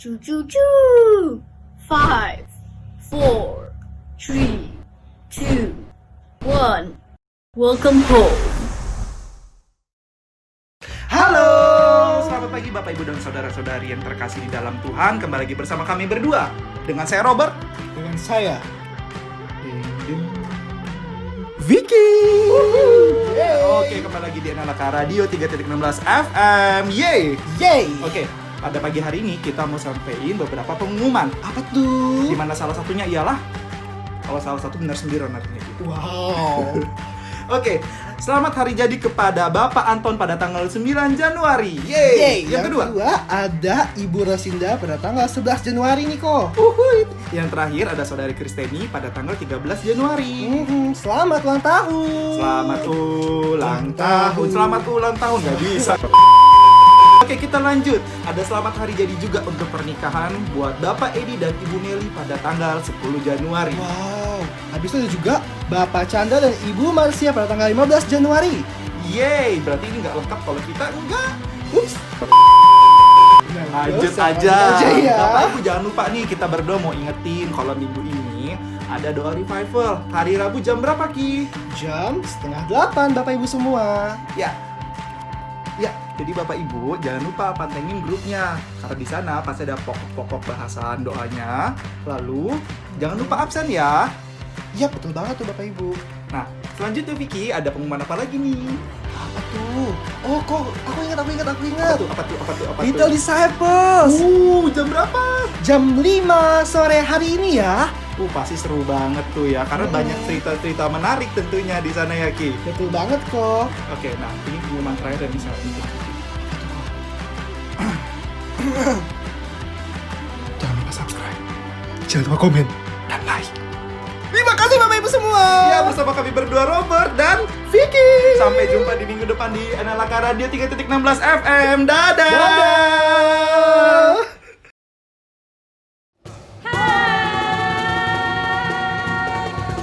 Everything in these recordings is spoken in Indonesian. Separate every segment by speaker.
Speaker 1: Choo choo choo. 5, 4, 3, 2, 1. Welcome home.
Speaker 2: Halo, selamat pagi Bapak Ibu dan saudara-saudari yang terkasih di dalam Tuhan. Kembali lagi bersama kami berdua. Dengan saya Robert.
Speaker 3: Dengan saya
Speaker 2: Vicky. Oke, kembali lagi di Analaka Radio 3.16 FM. Yeay. Oke, pada pagi hari ini kita mau sampaikan beberapa pengumuman.
Speaker 3: Apa tuh?
Speaker 2: Dimana salah satunya ialah kalau salah satu benar sembilan artinya gitu.
Speaker 3: Wow.
Speaker 2: Oke, selamat hari jadi kepada Bapak Anton pada tanggal 9 Januari. Yeay. Yang kedua
Speaker 3: ada Ibu Rosinda pada tanggal 11 Januari nih kok.
Speaker 2: Yang terakhir ada Saudari Kristeni pada tanggal 13 Januari.
Speaker 3: Selamat ulang tahun.
Speaker 2: Selamat ulang tahun. Selamat ulang tahun. Gak bisa. Oke, kita lanjut. Ada selamat hari jadi juga untuk pernikahan buat Bapak Edi dan Ibu Nelly pada tanggal 10 Januari.
Speaker 3: Wow. Habis itu ada juga Bapak Chandra dan Ibu Marsia pada tanggal 15 Januari.
Speaker 2: Yeay, berarti ini nggak lengkap kalau kita enggak.
Speaker 3: Ups.
Speaker 2: Lanjut
Speaker 3: Dosa,
Speaker 2: aja.
Speaker 3: ya.
Speaker 2: Bapak Ibu jangan lupa nih, kita berdua mau ingetin kalau minggu ini ada doa revival. Hari Rabu jam berapa, Ki?
Speaker 3: Jam 7:30 Bapak Ibu semua.
Speaker 2: Ya, jadi Bapak Ibu jangan lupa pantengin grupnya. Karena di sana pasti ada pokok-pokok bahasan doanya. Lalu jangan lupa absen ya.
Speaker 3: Ya betul banget tuh Bapak Ibu.
Speaker 2: Nah, selanjutnya Vicky, ada pengumuman apa lagi nih?
Speaker 3: Apa tuh? Oh kok aku ingat.
Speaker 2: Apa tuh?
Speaker 3: Little Disciples.
Speaker 2: Jam berapa?
Speaker 3: Jam 5 sore hari ini ya.
Speaker 2: Pasti seru banget tuh ya. Karena banyak cerita-cerita menarik tentunya di sana ya, Ki.
Speaker 3: Betul banget kok.
Speaker 2: Oke, nah ini pengumuman terakhir dan bisa untuk
Speaker 3: Jangan lupa subscribe, jangan lupa komen, dan like. Terima kasih Bapak Ibu semua.
Speaker 2: ya, bersama kami berdua Robert dan
Speaker 3: Vicky.
Speaker 2: sampai jumpa di minggu depan di Analaka Radio 3.16 FM. Dadah.
Speaker 3: Dadah.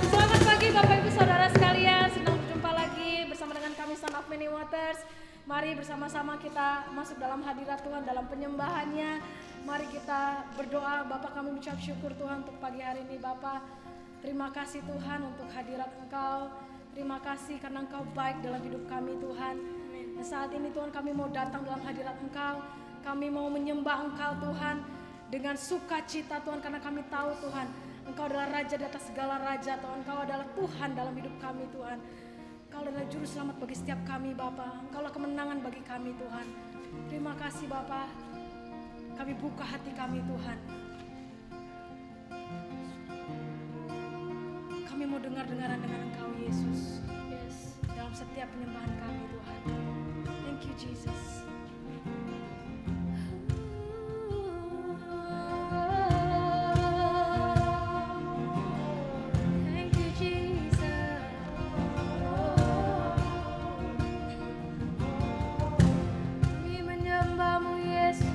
Speaker 4: Selamat pagi Bapak Ibu Saudara sekalian, senang berjumpa lagi bersama dengan kami Son of Many Waters. Mari bersama-sama kita masuk dalam hadirat Tuhan, dalam penyembahannya. Mari kita berdoa. Bapak, kami mengucap syukur Tuhan untuk pagi hari ini Bapak. Terima kasih Tuhan untuk hadirat Engkau. Terima kasih karena Engkau baik dalam hidup kami Tuhan. Dan saat ini Tuhan kami mau datang dalam hadirat Engkau. Kami mau menyembah Engkau Tuhan dengan sukacita Tuhan, karena kami tahu Tuhan Engkau adalah Raja di atas segala Raja Tuhan. Engkau adalah Tuhan dalam hidup kami Tuhan. Engkau adalah Juru Selamat bagi setiap kami Bapa. Engkau adalah kemenangan bagi kami Tuhan. Terima kasih Bapa. Kami buka hati kami Tuhan. Kami mau dengar-dengaran dengan Engkau Yesus. Yes. Dalam setiap penyembahan kami Tuhan. Thank you Jesus. Thank you Jesus. Kami menyembahmu Yesus.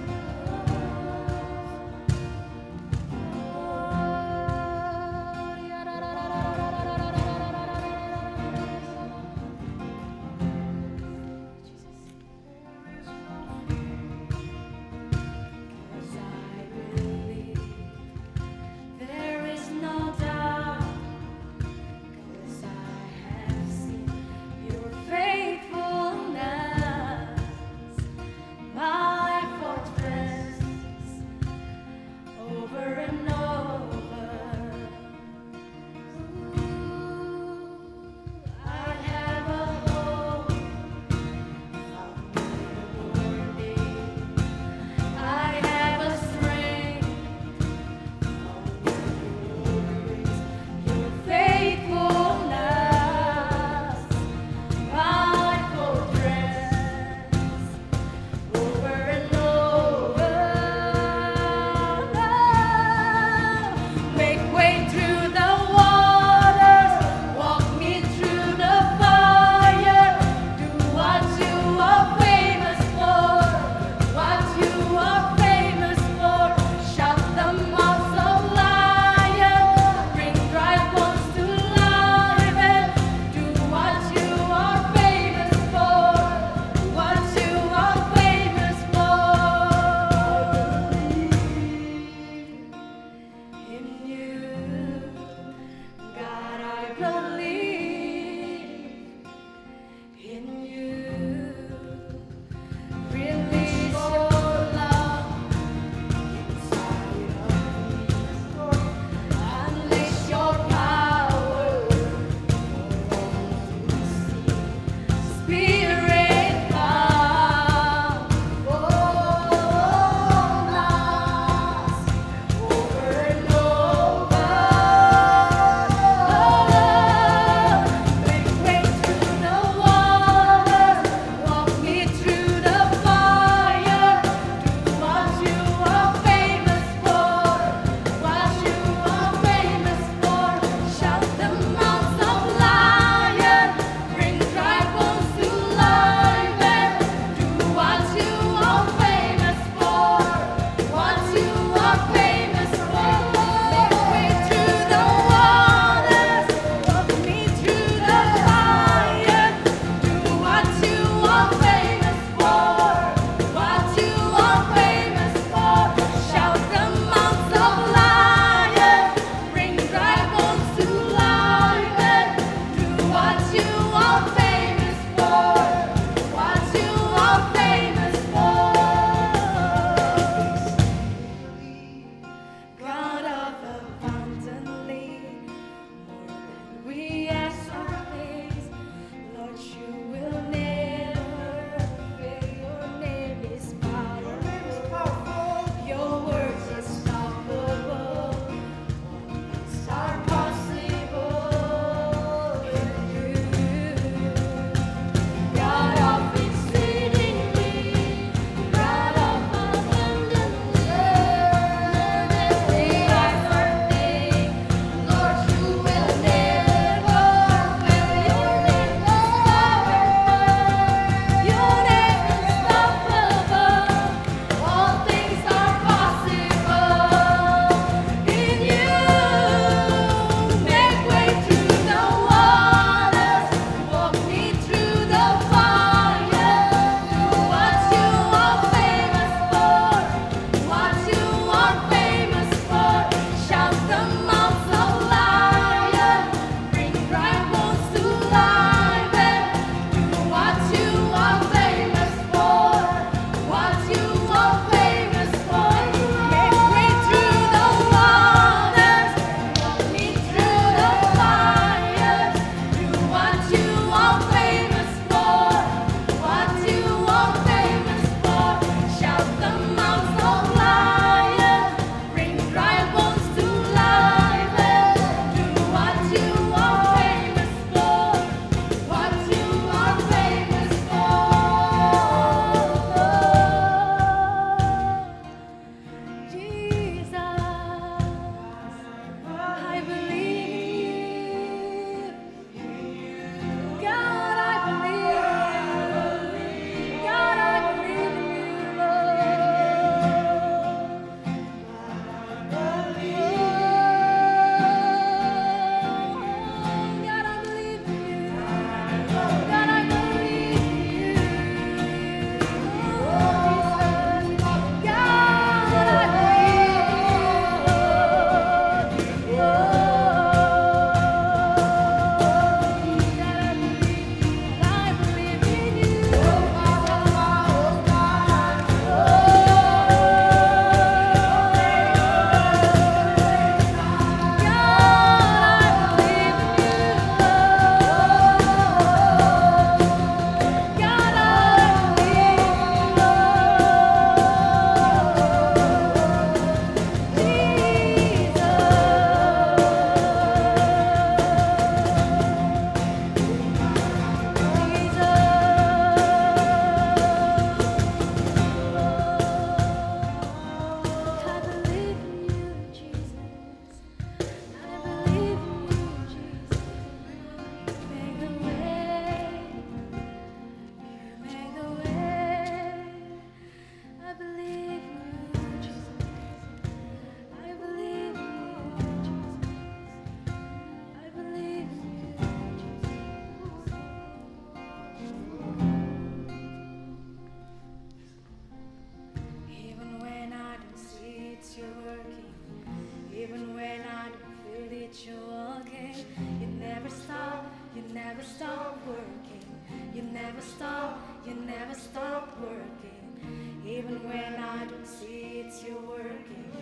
Speaker 4: it's you working.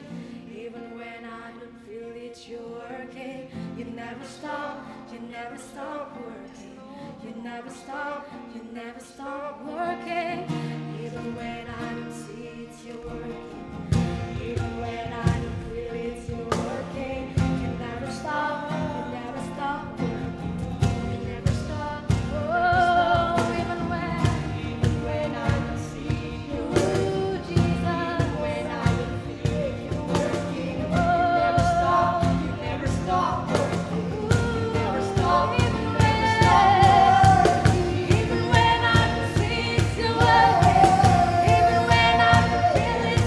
Speaker 4: Even when I don't feel it, you're working. You never stop working. You never stop working. Even when I don't see it, you're working. Even when I don't feel it, you're working. You never stop working. You never stop. Oh, even when I don't see you, Jesus. When I don't feel it, you're working. You never stop working. You never stop. Even when I don't see it, you're working. Even when I don't feel it,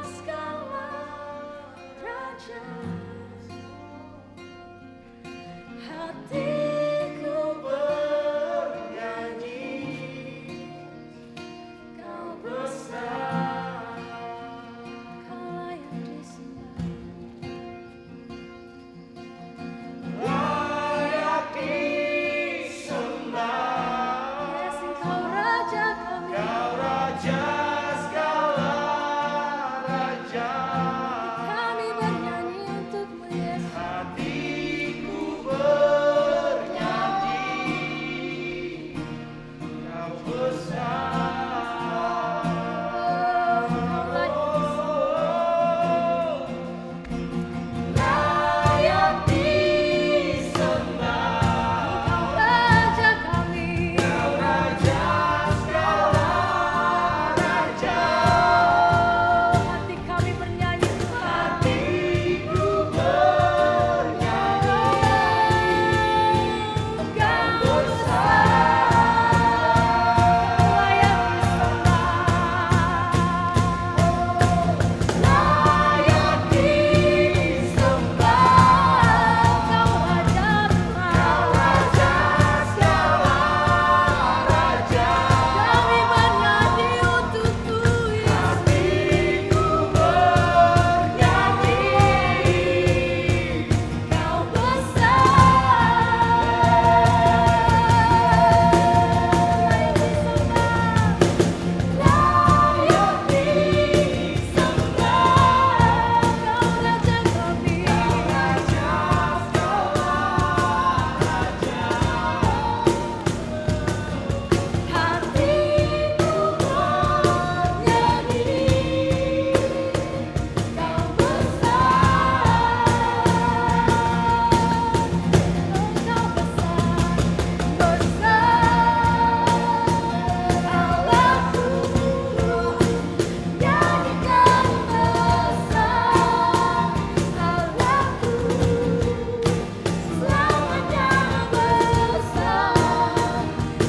Speaker 4: segala raja. Hatiku bernyanyi, Kau besar, Kau layak disembah.
Speaker 2: Layak disembah,
Speaker 4: Yes, Engkau Raja kami.
Speaker 2: Kau Raja segala raja.
Speaker 4: Kami bernyanyi untukmu, Yesus.
Speaker 2: Hatiku bernyanyi, Kau besar.
Speaker 4: Kau
Speaker 2: Layak disembah,
Speaker 4: Raja kami.
Speaker 2: Kau Raja segala raja.
Speaker 4: Hati kami bernyanyi Tuhan.
Speaker 2: Hatiku bernyanyi,
Speaker 4: Kau besar, layak disembah.
Speaker 2: layak disembah,
Speaker 4: Kau Raja Tuhan.
Speaker 2: Raja segala raja.
Speaker 4: Kami bernyanyi untukmu, Yesus.
Speaker 2: Hatiku bernyanyi,
Speaker 4: Kau besar, layak disembah.
Speaker 2: layak disembah,
Speaker 4: Kau Raja kami.
Speaker 2: Raja segala raja.
Speaker 4: Hatiku bernyanyi, Kau besar, Kau besar, Allahku, nyanyikan besar, Allahku, selamanya besar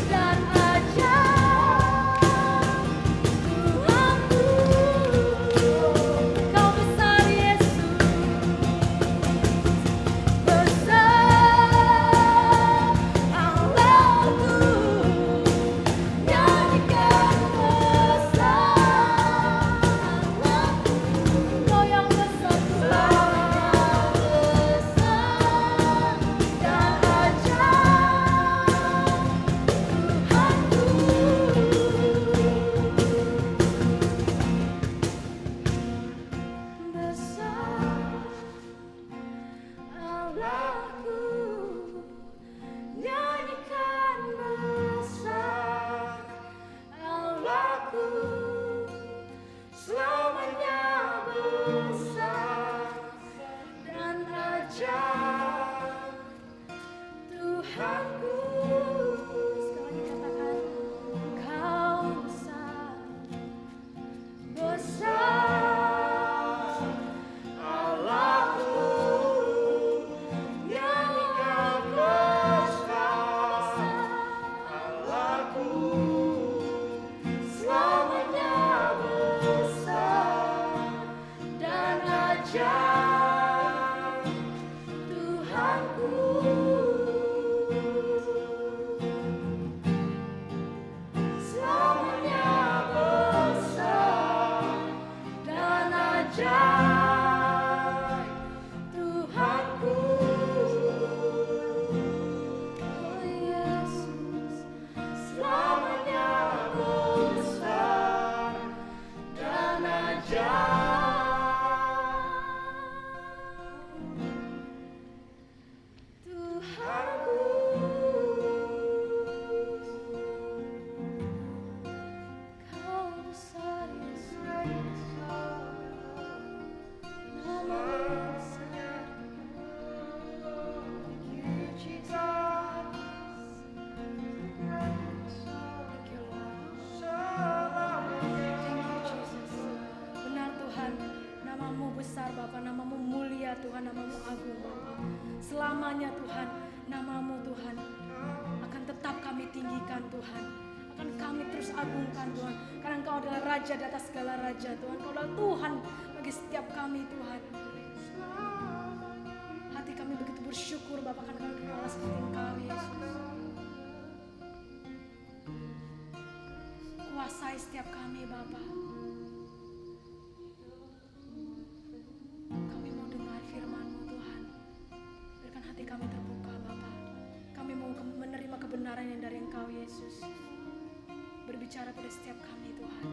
Speaker 4: dan ajaib. Tuhanku, Kau besar Yesus, besar Allahku, nyanyikan besar Allahku, Kau yang besar, besar dan ajaib. Besar Allahku, nyanyikan besar Allahku, selamanya besar dan ajaib. Tuhanku, sekali katakan, Kau besar, besar
Speaker 2: Allahku, nyanyikan besar, Allahku,
Speaker 4: selamanya besar dan ajaib. Tuhanku, selamanya besar dan ajaib. Tuhanku, oh Yesus, selamanya besar dan ajaib. Tuhanku, Kau besar Yesus, namamu besar. Thank you Jesus, thank you Lord, thank you Jesus. Benar Tuhan, namamu besar Bapa, namamu mulia Tuhan, namamu agung Bapa. Selamanya Tuhan, namamu Tuhan akan tetap kami tinggikan Tuhan, akan kami terus terus agungkan Tuhan. Karena Engkau adalah Raja di atas segala raja Tuhan. Engkau adalah Tuhan bagi setiap kami Tuhan. Hati kami begitu bersyukur Bapa, karena kami kenal seperti Engkau Yesus. Kuasai setiap kami Bapa. Kami mau dengar firman-Mu Tuhan. Biarkan hati kami terbuka Bapa. Kami mau menerima kebenaran yang dari Engkau Yesus. Berbicara pada setiap kami Tuhan.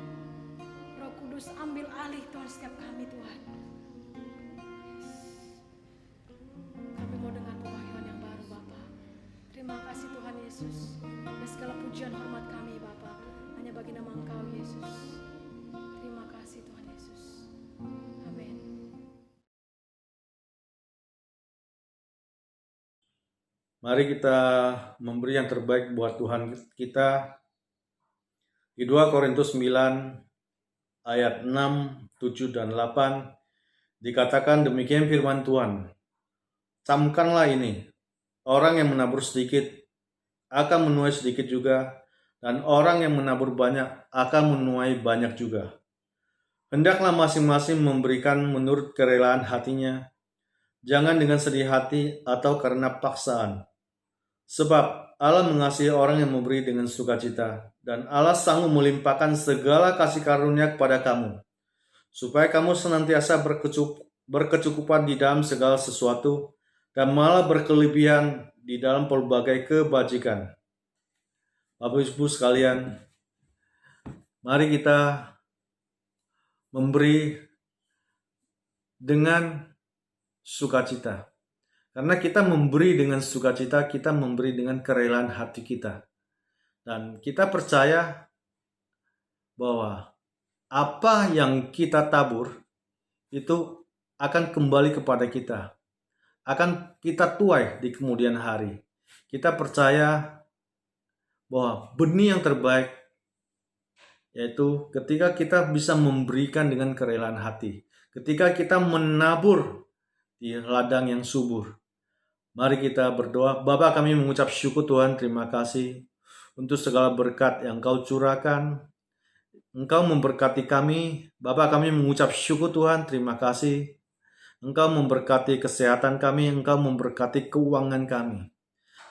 Speaker 4: Roh Kudus ambil alih Tuhan setiap kami Tuhan. Kami mau dengar pewahyuan yang baru Bapa. Terima kasih Tuhan Yesus. Dan segala pujian hormat kami Bapa hanya bagi nama Engkau Yesus. Terima kasih Tuhan Yesus. Amin.
Speaker 5: Mari kita memberi yang terbaik buat Tuhan kita. Di 2 Korintus 9 ayat 6, 7, dan 8 dikatakan demikian firman Tuhan. Camkanlah ini, orang yang menabur sedikit akan menuai sedikit juga, dan orang yang menabur banyak akan menuai banyak juga. Hendaklah masing-masing memberikan menurut kerelaan hatinya, jangan dengan sedih hati atau karena paksaan. Sebab Allah mengasihi orang yang memberi dengan sukacita, dan Allah sanggup melimpahkan segala kasih karunia kepada kamu, supaya kamu senantiasa berkecukupan di dalam segala sesuatu, dan malah berkelebihan di dalam pelbagai kebajikan. Bapak Ibu sekalian, mari kita memberi dengan sukacita. Karena kita memberi dengan sukacita, kita memberi dengan kerelaan hati kita. Dan kita percaya bahwa apa yang kita tabur itu akan kembali kepada kita. Akan kita tuai di kemudian hari. Kita percaya bahwa benih yang terbaik yaitu ketika kita bisa memberikan dengan kerelaan hati. Ketika kita menabur di ladang yang subur. Mari kita berdoa. Bapa, kami mengucap syukur Tuhan, terima kasih untuk segala berkat yang Engkau curahkan. Engkau memberkati kami. Bapa, kami mengucap syukur Tuhan, terima kasih. Engkau memberkati kesehatan kami, Engkau memberkati keuangan kami.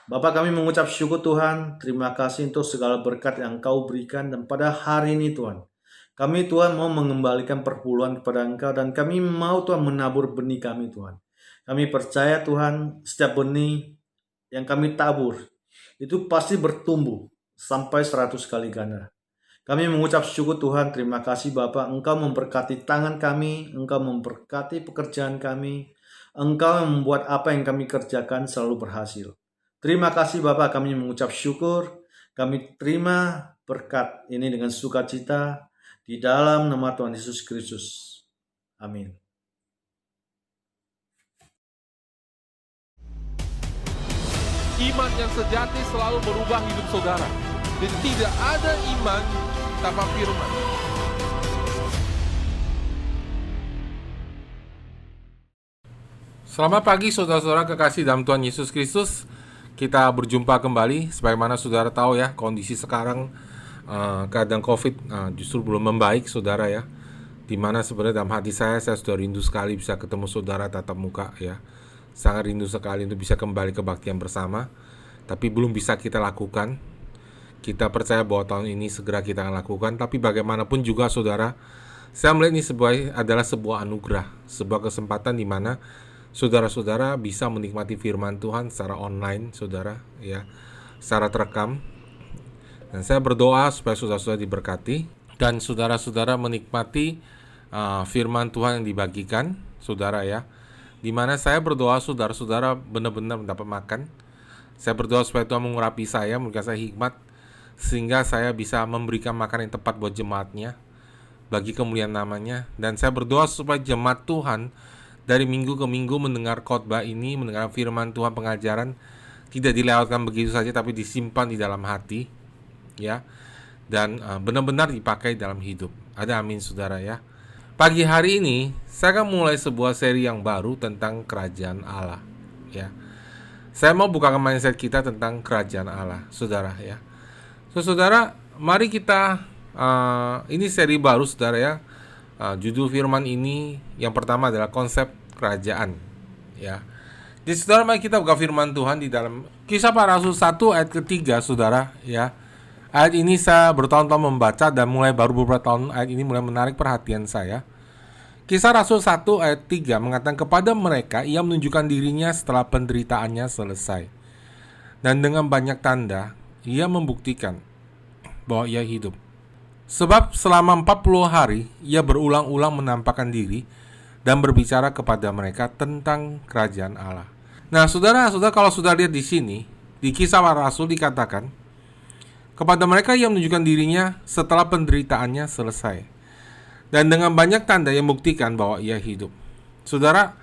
Speaker 5: Bapa, kami mengucap syukur Tuhan, terima kasih untuk segala berkat yang Engkau berikan. Dan pada hari ini Tuhan, kami Tuhan mau mengembalikan perpuluhan kepada Engkau, dan kami mau Tuhan menabur benih kami Tuhan. Kami percaya Tuhan, setiap benih yang kami tabur itu pasti bertumbuh sampai 100 kali ganda. Kami mengucap syukur Tuhan, terima kasih Bapa, Engkau memberkati tangan kami, Engkau memberkati pekerjaan kami, Engkau membuat apa yang kami kerjakan selalu berhasil. Terima kasih Bapa, kami mengucap syukur, kami terima berkat ini dengan sukacita di dalam nama Tuhan Yesus Kristus. Amin.
Speaker 6: Iman yang sejati selalu merubah hidup saudara. Dan tidak ada iman tanpa firman. Selamat pagi saudara-saudara kekasih dalam Tuhan Yesus Kristus. Kita berjumpa kembali. Sebagaimana saudara tahu ya, kondisi sekarang keadaan COVID justru belum membaik saudara ya. Dimana sebenarnya dalam hati saya sudah rindu sekali bisa ketemu saudara tatap muka ya. Sangat rindu sekali untuk bisa kembali kebaktian bersama. Tapi belum bisa kita lakukan. Kita percaya bahwa tahun ini segera kita akan lakukan. Tapi bagaimanapun juga saudara, saya melihat ini adalah sebuah anugerah, sebuah kesempatan di mana saudara-saudara bisa menikmati firman Tuhan secara online saudara ya, secara terekam. Dan saya berdoa supaya saudara-saudara diberkati dan saudara-saudara menikmati firman Tuhan yang dibagikan saudara ya. Di mana saya berdoa saudara-saudara benar-benar mendapat makan. Saya berdoa supaya Tuhan mengurapi saya, memberikan saya hikmat, sehingga saya bisa memberikan makan yang tepat buat jemaatnya, bagi kemuliaan namanya. Dan saya berdoa supaya jemaat Tuhan dari minggu ke minggu mendengar khotbah ini, mendengar firman Tuhan, pengajaran, tidak dilewatkan begitu saja, tapi disimpan di dalam hati, ya, dan benar-benar dipakai dalam hidup. Ada amin saudara ya. Pagi hari ini saya akan mulai sebuah seri yang baru tentang kerajaan Allah ya. Saya mau bukakan mindset kita tentang kerajaan Allah saudara ya. So, saudara, mari kita ini seri baru saudara ya. Judul firman ini yang pertama adalah konsep kerajaan ya. Jadi saudara, mari kita buka firman Tuhan di dalam Kisah Para Rasul 1 ayat ketiga saudara ya. Ayat ini saya bertahun-tahun membaca dan mulai baru beberapa tahun ayat ini mulai menarik perhatian saya. Kisah Rasul 1 ayat 3 mengatakan, kepada mereka ia menunjukkan dirinya setelah penderitaannya selesai. Dan dengan banyak tanda ia membuktikan bahwa ia hidup. Sebab selama 40 hari ia berulang-ulang menampakkan diri dan berbicara kepada mereka tentang kerajaan Allah. Nah, saudara, kalau sudah lihat di sini, di Kisah Para Rasul dikatakan, kepada mereka ia menunjukkan dirinya setelah penderitaannya selesai. Dan dengan banyak tanda yang membuktikan bahwa ia hidup. Saudara,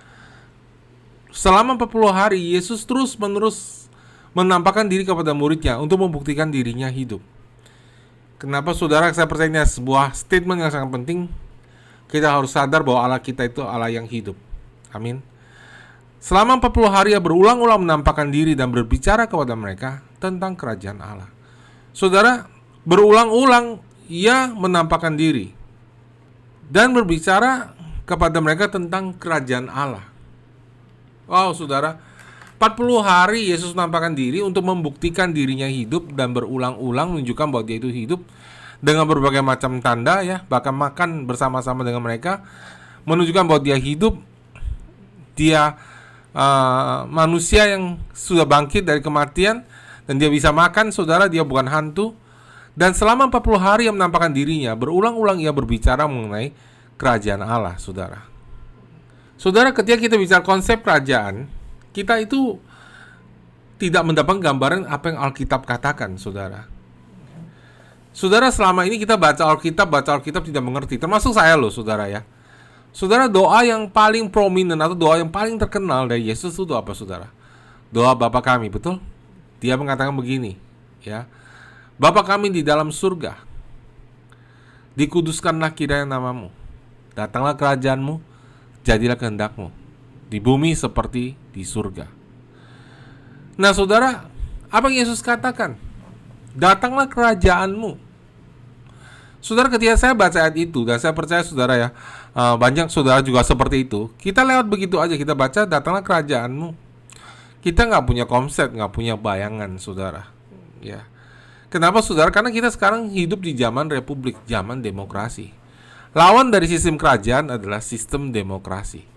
Speaker 6: selama 40 hari Yesus terus-menerus menampakkan diri kepada muridnya untuk membuktikan dirinya hidup. Kenapa saudara? Saya percaya ini sebuah statement yang sangat penting. Kita harus sadar bahwa Allah kita itu Allah yang hidup. Amin. Selama 40 hari ia berulang-ulang menampakkan diri dan berbicara kepada mereka tentang kerajaan Allah. Saudara, berulang-ulang ia menampakkan diri dan berbicara kepada mereka tentang kerajaan Allah. Wow, saudara, 40 hari Yesus menampakkan diri untuk membuktikan dirinya hidup dan berulang-ulang menunjukkan bahwa dia itu hidup dengan berbagai macam tanda ya, bahkan makan bersama-sama dengan mereka menunjukkan bahwa dia hidup, dia manusia yang sudah bangkit dari kematian dan dia bisa makan, saudara, dia bukan hantu. Dan selama 40 hari yang menampakkan dirinya, berulang-ulang ia berbicara mengenai kerajaan Allah, saudara. Saudara, ketika kita bicara konsep kerajaan, kita itu tidak mendapatkan gambaran apa yang Alkitab katakan, saudara. Saudara, selama ini kita baca Alkitab tidak mengerti. Termasuk saya loh, saudara ya. Saudara, doa yang paling prominent atau doa yang paling terkenal dari Yesus itu apa, saudara? Doa Bapa kami, betul? Dia mengatakan begini, ya. Bapa kami di dalam surga, dikuduskanlah kiranya namamu. Datanglah kerajaanmu, jadilah kehendakmu di bumi seperti di surga. Nah, saudara, apa yang Yesus katakan? Datanglah kerajaanmu. Saudara, ketika saya baca ayat itu, dan saya percaya saudara ya, banyak saudara juga seperti itu. Kita lewat begitu aja, kita baca datanglah kerajaanmu. Kita nggak punya konsep, nggak punya bayangan, saudara. Ya, kenapa, saudara? Karena kita sekarang hidup di zaman republik, zaman demokrasi. Lawan dari sistem kerajaan adalah sistem demokrasi.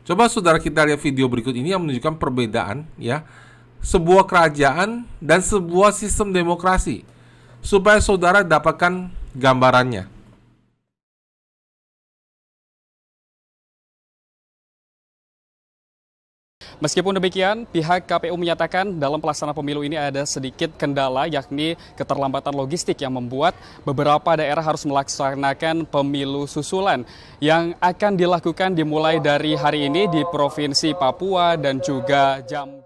Speaker 6: Coba saudara kita lihat video berikut ini yang menunjukkan perbedaan ya, sebuah kerajaan dan sebuah sistem demokrasi, supaya saudara dapatkan gambarannya.
Speaker 7: Meskipun demikian, pihak KPU menyatakan dalam pelaksanaan pemilu ini ada sedikit kendala, yakni keterlambatan logistik yang membuat beberapa daerah harus melaksanakan pemilu susulan yang akan dilakukan dimulai dari hari ini di Provinsi Papua dan juga Jambi.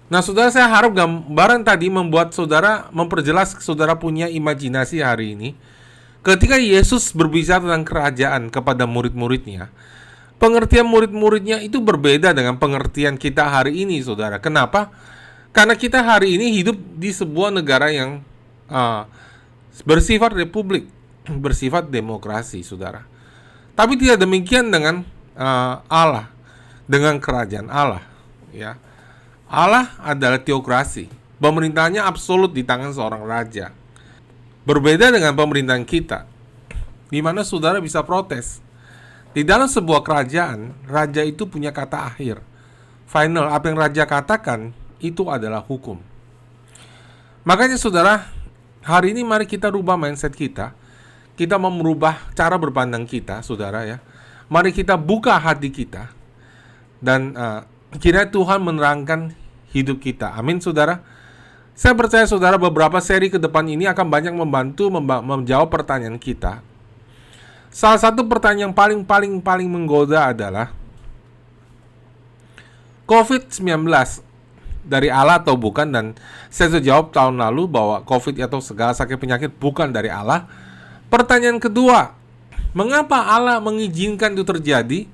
Speaker 6: Nah, saudara, saya harap gambaran tadi membuat saudara memperjelas saudara punya imajinasi hari ini. Ketika Yesus berbicara tentang kerajaan kepada murid-muridnya, pengertian murid-muridnya itu berbeda dengan pengertian kita hari ini, saudara. Kenapa? Karena kita hari ini hidup di sebuah negara yang bersifat republik, bersifat demokrasi, saudara. Tapi tidak demikian dengan Allah, dengan kerajaan Allah, ya. Allah adalah teokrasi. Pemerintahnya absolut di tangan seorang raja. Berbeda dengan pemerintahan kita, di mana saudara bisa protes. Di dalam sebuah kerajaan, raja itu punya kata akhir. Final, apa yang raja katakan, itu adalah hukum. Makanya saudara, hari ini mari kita rubah mindset kita. Kita mau merubah cara berpandang kita, saudara ya. Mari kita buka hati kita. Dan kiranya Tuhan menerangkan hidup kita. Amin, saudara. Saya percaya saudara beberapa seri ke depan ini akan banyak membantu menjawab pertanyaan kita. Salah satu pertanyaan yang paling menggoda adalah COVID-19 dari Allah atau bukan, dan saya sudah jawab tahun lalu bahwa COVID atau segala sakit penyakit bukan dari Allah. Pertanyaan kedua, mengapa Allah mengizinkan itu terjadi?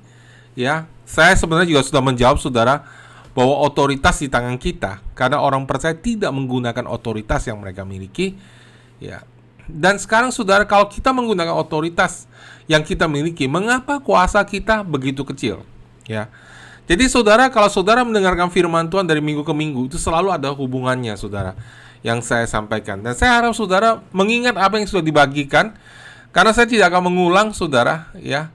Speaker 6: Ya, saya sebenarnya juga sudah menjawab saudara bahwa otoritas di tangan kita karena orang percaya tidak menggunakan otoritas yang mereka miliki. Ya. Dan sekarang saudara, kalau kita menggunakan otoritas yang kita miliki, mengapa kuasa kita begitu kecil? Ya. Jadi saudara, kalau saudara mendengarkan firman Tuhan dari minggu ke minggu, itu selalu ada hubungannya saudara yang saya sampaikan. Dan saya harap saudara mengingat apa yang sudah dibagikan, karena saya tidak akan mengulang saudara, ya.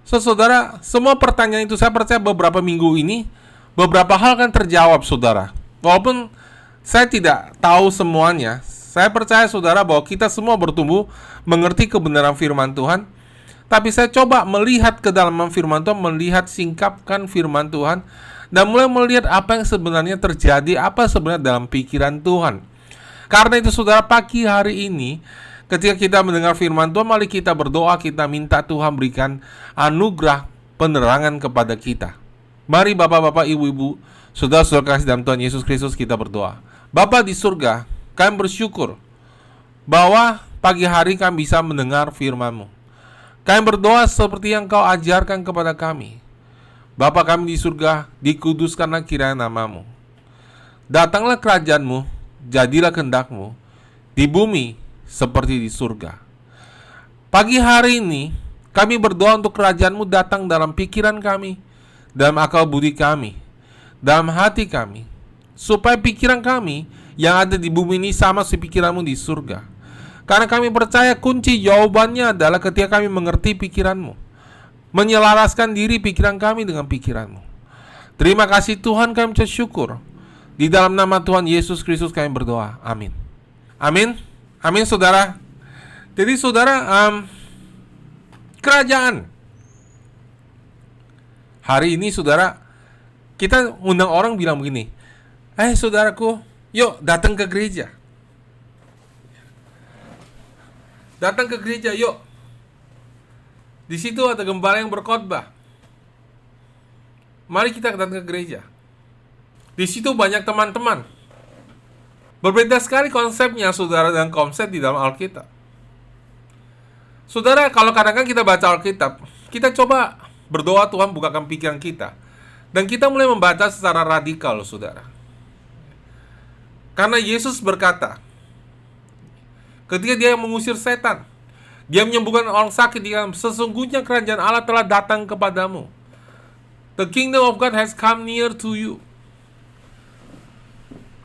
Speaker 6: So saudara, semua pertanyaan itu saya percaya beberapa minggu ini beberapa hal kan terjawab saudara. Walaupun saya tidak tahu semuanya, saya percaya saudara bahwa kita semua bertumbuh mengerti kebenaran firman Tuhan. Tapi saya coba melihat ke dalam firman Tuhan, melihat singkapkan firman Tuhan, dan mulai melihat apa yang sebenarnya terjadi, apa sebenarnya dalam pikiran Tuhan. Karena itu saudara, pagi hari ini ketika kita mendengar firman Tuhan, mari kita berdoa, kita minta Tuhan berikan anugerah penerangan kepada kita. Mari bapak-bapak, ibu-ibu, saudara-saudara kasih dalam Tuhan Yesus Kristus, kita berdoa. Bapa di surga, kami bersyukur bahwa pagi hari kami bisa mendengar firman-Mu. Kami berdoa seperti yang Kau ajarkan kepada kami. Bapa kami di surga, dikuduskanlah kiranya nama-Mu. Datanglah kerajaan-Mu, jadilah kehendak-Mu di bumi seperti di surga. Pagi hari ini kami berdoa untuk kerajaan-Mu datang dalam pikiran kami, dalam akal budi kami, dalam hati kami, supaya pikiran kami yang ada di bumi ini sama seperti pikiran-Mu di surga. Karena kami percaya kunci jawabannya adalah ketika kami mengerti pikiran-Mu, menyelaraskan diri pikiran kami dengan pikiran-Mu. Terima kasih Tuhan, kami bersyukur. Di dalam nama Tuhan Yesus Kristus kami berdoa. Amin. Amin. Amin saudara. Jadi saudara, kerajaan. Hari ini saudara, kita undang orang bilang begini, saudaraku, yuk datang ke gereja. Datang ke gereja, yuk. Di situ ada gembala yang berkhotbah. Mari kita datang ke gereja. Di situ banyak teman-teman. Berbeda sekali konsepnya saudara dengan konsep di dalam Alkitab. Saudara, kalau kadang-kadang kita baca Alkitab, kita coba berdoa Tuhan bukakan pikiran kita, dan kita mulai membaca secara radikal saudara. Karena Yesus berkata, ketika dia mengusir setan, dia menyembuhkan orang sakit, dia sesungguhnya kerajaan Allah telah datang kepadamu. The kingdom of God has come near to you.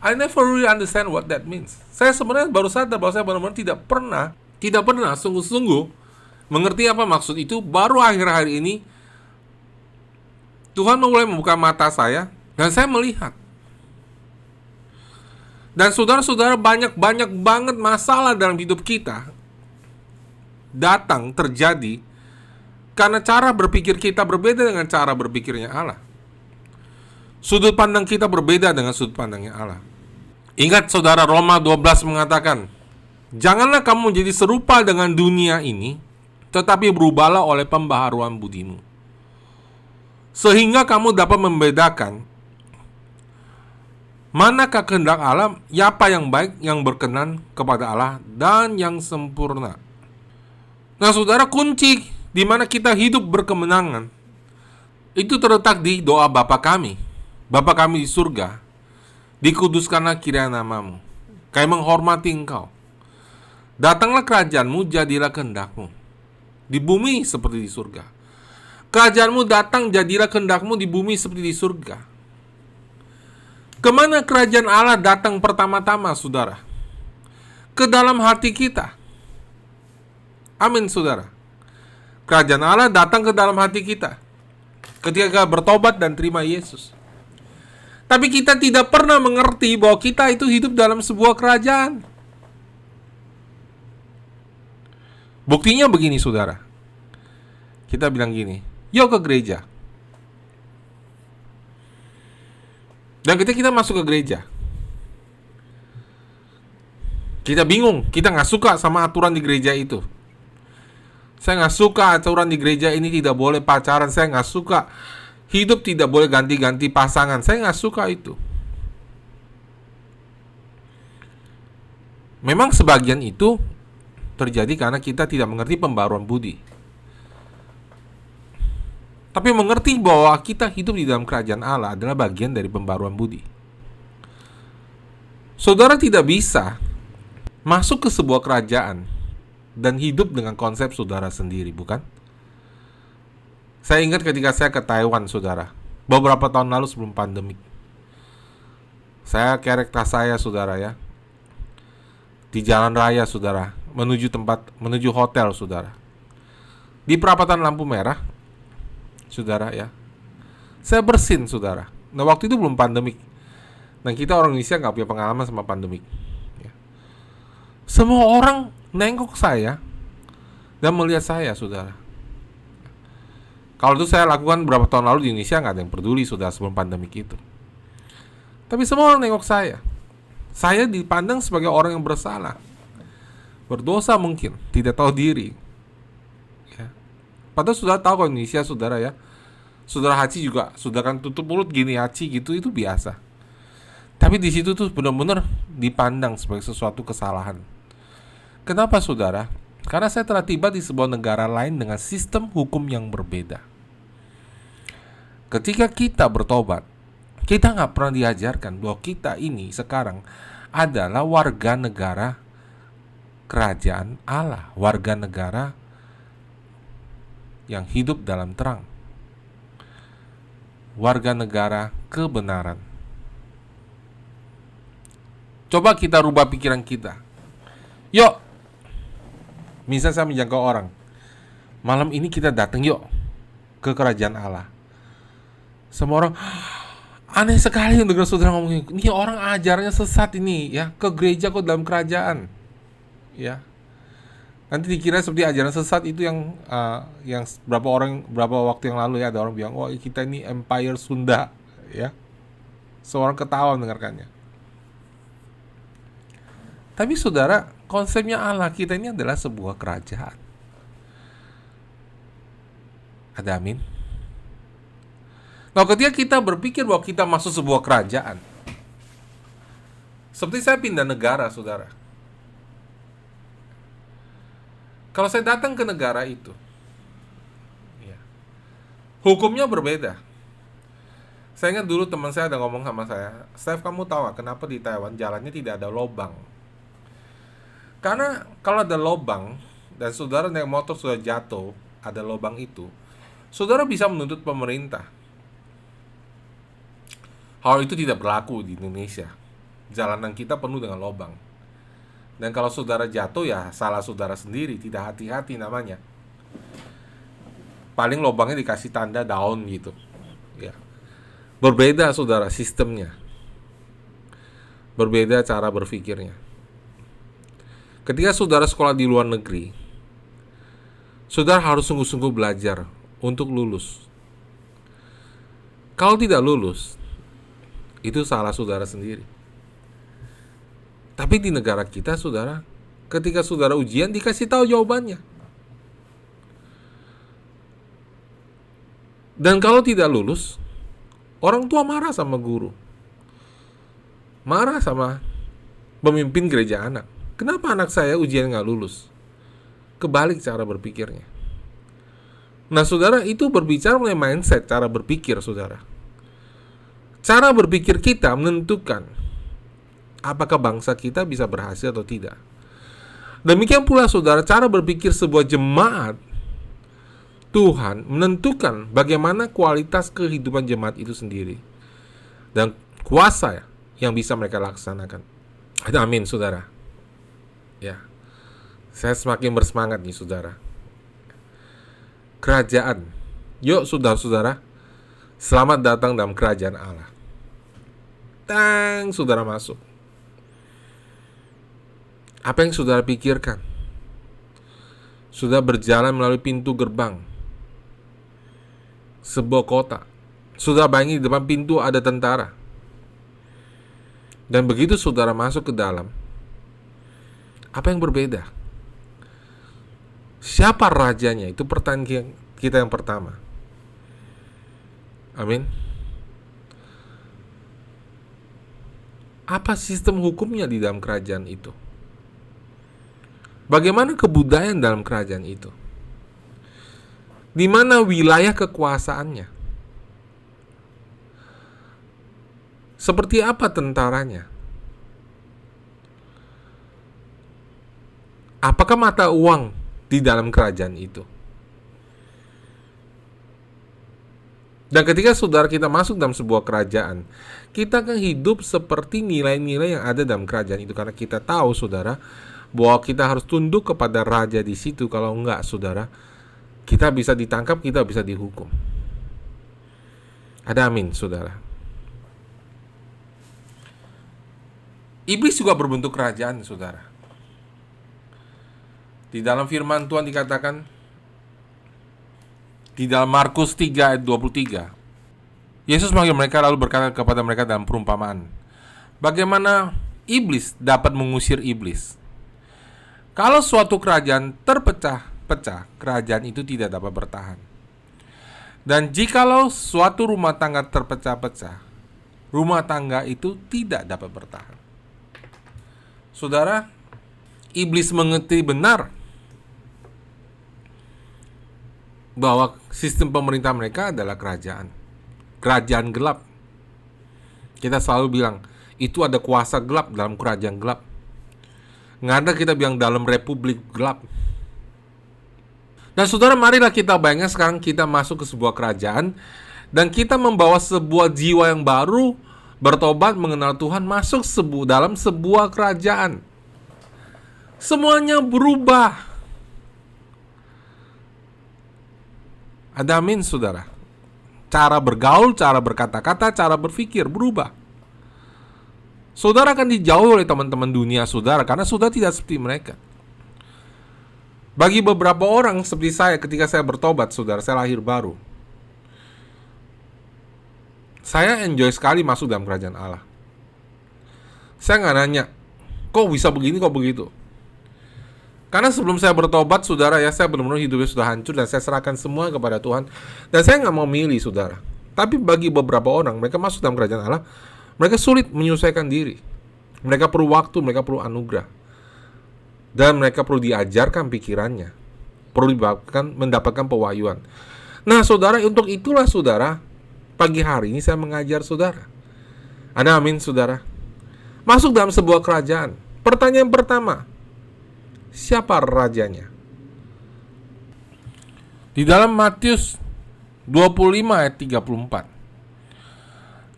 Speaker 6: I never really understand what that means. Saya sebenarnya baru sadar bahwa saya benar-benar tidak pernah sungguh-sungguh mengerti apa maksud itu. Baru akhir-akhir ini Tuhan mulai membuka mata saya dan saya melihat. Dan saudara-saudara, banyak banget masalah dalam hidup kita datang terjadi karena cara berpikir kita berbeda dengan cara berpikirnya Allah. Sudut pandang kita berbeda dengan sudut pandangnya Allah. Ingat saudara, Roma 12 mengatakan, janganlah kamu menjadi serupa dengan dunia ini, tetapi berubahlah oleh pembaharuan budimu, sehingga kamu dapat membedakan manakah kehendak Allah, apa yang baik, yang berkenan kepada Allah, dan yang sempurna. Nah saudara, kunci di mana kita hidup berkemenangan itu terletak di doa Bapa kami. Bapa kami di surga, dikuduskanlah kiranya namamu. Kami menghormati Engkau. Datanglah kerajaanmu, jadilah kehendakmu di bumi seperti di surga. Kerajaanmu datang, jadilah kehendakmu di bumi seperti di surga. Kemana kerajaan Allah datang pertama-tama, saudara? Ke dalam hati kita. Amin, saudara. Kerajaan Allah datang ke dalam hati kita ketika bertobat dan terima Yesus. Tapi kita tidak pernah mengerti bahwa kita itu hidup dalam sebuah kerajaan. Buktinya begini, saudara. Kita bilang gini, yuk ke gereja. Dan ketika kita masuk ke gereja, Kita bingung, kita nggak suka sama aturan di gereja itu. Saya nggak suka aturan di gereja ini tidak boleh pacaran. Saya nggak suka hidup tidak boleh ganti-ganti pasangan. Saya nggak suka itu. Memang sebagian itu terjadi karena kita tidak mengerti pembaruan budi. Tapi mengerti bahwa kita hidup di dalam kerajaan Allah adalah bagian dari pembaruan budi. Saudara tidak bisa masuk ke sebuah kerajaan dan hidup dengan konsep saudara sendiri, bukan? Saya ingat ketika saya ke Taiwan, saudara, beberapa tahun lalu sebelum pandemik. Saya kerek tas saya, saudara ya, di jalan raya, saudara, menuju hotel, saudara. Di perapatan lampu merah, saudara ya, saya bersin, saudara. Nah, waktu itu belum pandemik. Dan kita orang Indonesia nggak punya pengalaman sama pandemik. Semua orang nengok saya dan melihat saya, saudara. Kalau itu saya lakukan berapa tahun lalu di Indonesia, nggak ada yang peduli, saudara, sebelum pandemik itu. Tapi semua orang nengok saya. Saya dipandang sebagai orang yang bersalah, berdosa mungkin, tidak tahu diri. Ya. Padahal saudara tahu kalau Indonesia, saudara ya, saudara haji juga, saudara kan tutup mulut gini haji gitu, itu biasa. Tapi di situ tuh benar-benar dipandang sebagai sesuatu kesalahan. Kenapa, saudara? Karena saya telah tiba di sebuah negara lain dengan sistem hukum yang berbeda. Ketika kita bertobat, kita nggak pernah diajarkan bahwa kita ini sekarang adalah warga negara kerajaan Allah, warga negara yang hidup dalam terang, warga negara kebenaran. Coba kita rubah pikiran kita. Yuk, misal saya menjangkau orang, malam ini kita datang yuk ke kerajaan Allah. Semua orang aneh sekali dengar saudara ngomongin, ini orang ajarnya sesat ini ya, ke gereja kok dalam kerajaan. Ya. Nanti dikira seperti ajaran sesat itu yang berapa waktu yang lalu ya, ada orang bilang, "Oh, kita ini Empire Sunda." Ya. Seorang ketawa mendengarkannya. Tapi saudara, konsepnya Allah kita ini adalah sebuah kerajaan. Ada amin? Nah, ketika kita berpikir bahwa kita masuk sebuah kerajaan, seperti saya pindah negara, saudara. Kalau saya datang ke negara itu, ya, hukumnya berbeda. Saya ingat dulu teman saya ada ngomong sama saya, "Steph, kamu tahu gak kenapa di Taiwan jalannya tidak ada lobang?" Karena kalau ada lobang dan saudara naik motor sudah jatuh, ada lobang itu, saudara bisa menuntut pemerintah. Hal itu tidak berlaku di Indonesia. Jalanan kita penuh dengan lobang. Dan kalau saudara jatuh ya salah saudara sendiri, tidak hati-hati namanya. Paling lobangnya dikasih tanda down gitu. Ya. Berbeda saudara sistemnya. Berbeda cara berpikirnya. Ketika saudara sekolah di luar negeri, saudara harus sungguh-sungguh belajar untuk lulus. Kalau tidak lulus, itu salah saudara sendiri. Tapi di negara kita, saudara, ketika saudara ujian dikasih tahu jawabannya. Dan kalau tidak lulus, orang tua marah sama guru. Marah sama pemimpin gereja anak. Kenapa anak saya ujian nggak lulus? Kebalik cara berpikirnya. Nah, saudara, itu berbicara mengenai mindset, cara berpikir, saudara. Cara berpikir kita menentukan apakah bangsa kita bisa berhasil atau tidak. Demikian pula, saudara, cara berpikir sebuah jemaat Tuhan menentukan bagaimana kualitas kehidupan jemaat itu sendiri dan kuasa yang bisa mereka laksanakan. Amin, saudara. Ya, saya semakin bersemangat nih, saudara. Kerajaan. Yuk, saudara-saudara, selamat datang dalam kerajaan Allah. Tang, saudara masuk. Apa yang saudara pikirkan? Sudah berjalan melalui pintu gerbang sebuah kota. Sudah bayangin di depan pintu ada tentara. Dan begitu saudara masuk ke dalam, Apa yang berbeda? Siapa rajanya? Itu pertanyaan kita yang pertama. Amin. Apa sistem hukumnya di dalam kerajaan itu? Bagaimana kebudayaan dalam kerajaan itu? Di mana wilayah kekuasaannya? Seperti apa tentaranya? Apakah mata uang di dalam kerajaan itu? Dan ketika saudara kita masuk dalam sebuah kerajaan, kita akan hidup seperti nilai-nilai yang ada dalam kerajaan itu. Karena kita tahu, saudara, bahwa kita harus tunduk kepada raja di situ. Kalau enggak, saudara, kita bisa ditangkap, kita bisa dihukum. Ada amin, saudara. Iblis juga berbentuk kerajaan, saudara. Di dalam firman Tuhan dikatakan, di dalam Markus 3 ayat 23, Yesus memanggil mereka lalu berkata kepada mereka dalam perumpamaan, bagaimana iblis dapat mengusir iblis? Kalau suatu kerajaan terpecah-pecah, kerajaan itu tidak dapat bertahan. Dan jikalau suatu rumah tangga terpecah-pecah, rumah tangga itu tidak dapat bertahan. Saudara, iblis mengerti benar bahwa sistem pemerintah mereka adalah kerajaan gelap. Kita selalu bilang itu ada kuasa gelap dalam kerajaan gelap. Nggak ada kita bilang dalam republik gelap. Dan saudara, marilah kita bayangkan sekarang kita masuk ke sebuah kerajaan dan kita membawa sebuah jiwa yang baru, bertobat, mengenal Tuhan, masuk dalam sebuah kerajaan. Semuanya berubah. Ada amin, saudara. Cara bergaul, cara berkata-kata, cara berpikir berubah. Saudara akan dijauhi oleh teman-teman dunia saudara karena saudara tidak seperti mereka. Bagi beberapa orang seperti saya, ketika saya bertobat, saudara, saya lahir baru. Saya enjoy sekali masuk dalam kerajaan Allah. Saya nggak nanya, kok bisa begini, kok begitu. Karena sebelum saya bertobat, saudara, ya, saya benar-benar hidupnya sudah hancur dan saya serahkan semua kepada Tuhan. Dan saya nggak mau milih, saudara. Tapi bagi beberapa orang, mereka masuk dalam kerajaan Allah, mereka sulit menyesuaikan diri. Mereka perlu waktu, mereka perlu anugerah. Dan mereka perlu diajarkan pikirannya. Perlu mendapatkan pewahyuan. Nah, saudara, untuk itulah, saudara, pagi hari ini saya mengajar saudara. Ada amin, saudara. Masuk dalam sebuah kerajaan. Pertanyaan pertama, siapa rajanya? Di dalam Matius 25 ayat 34.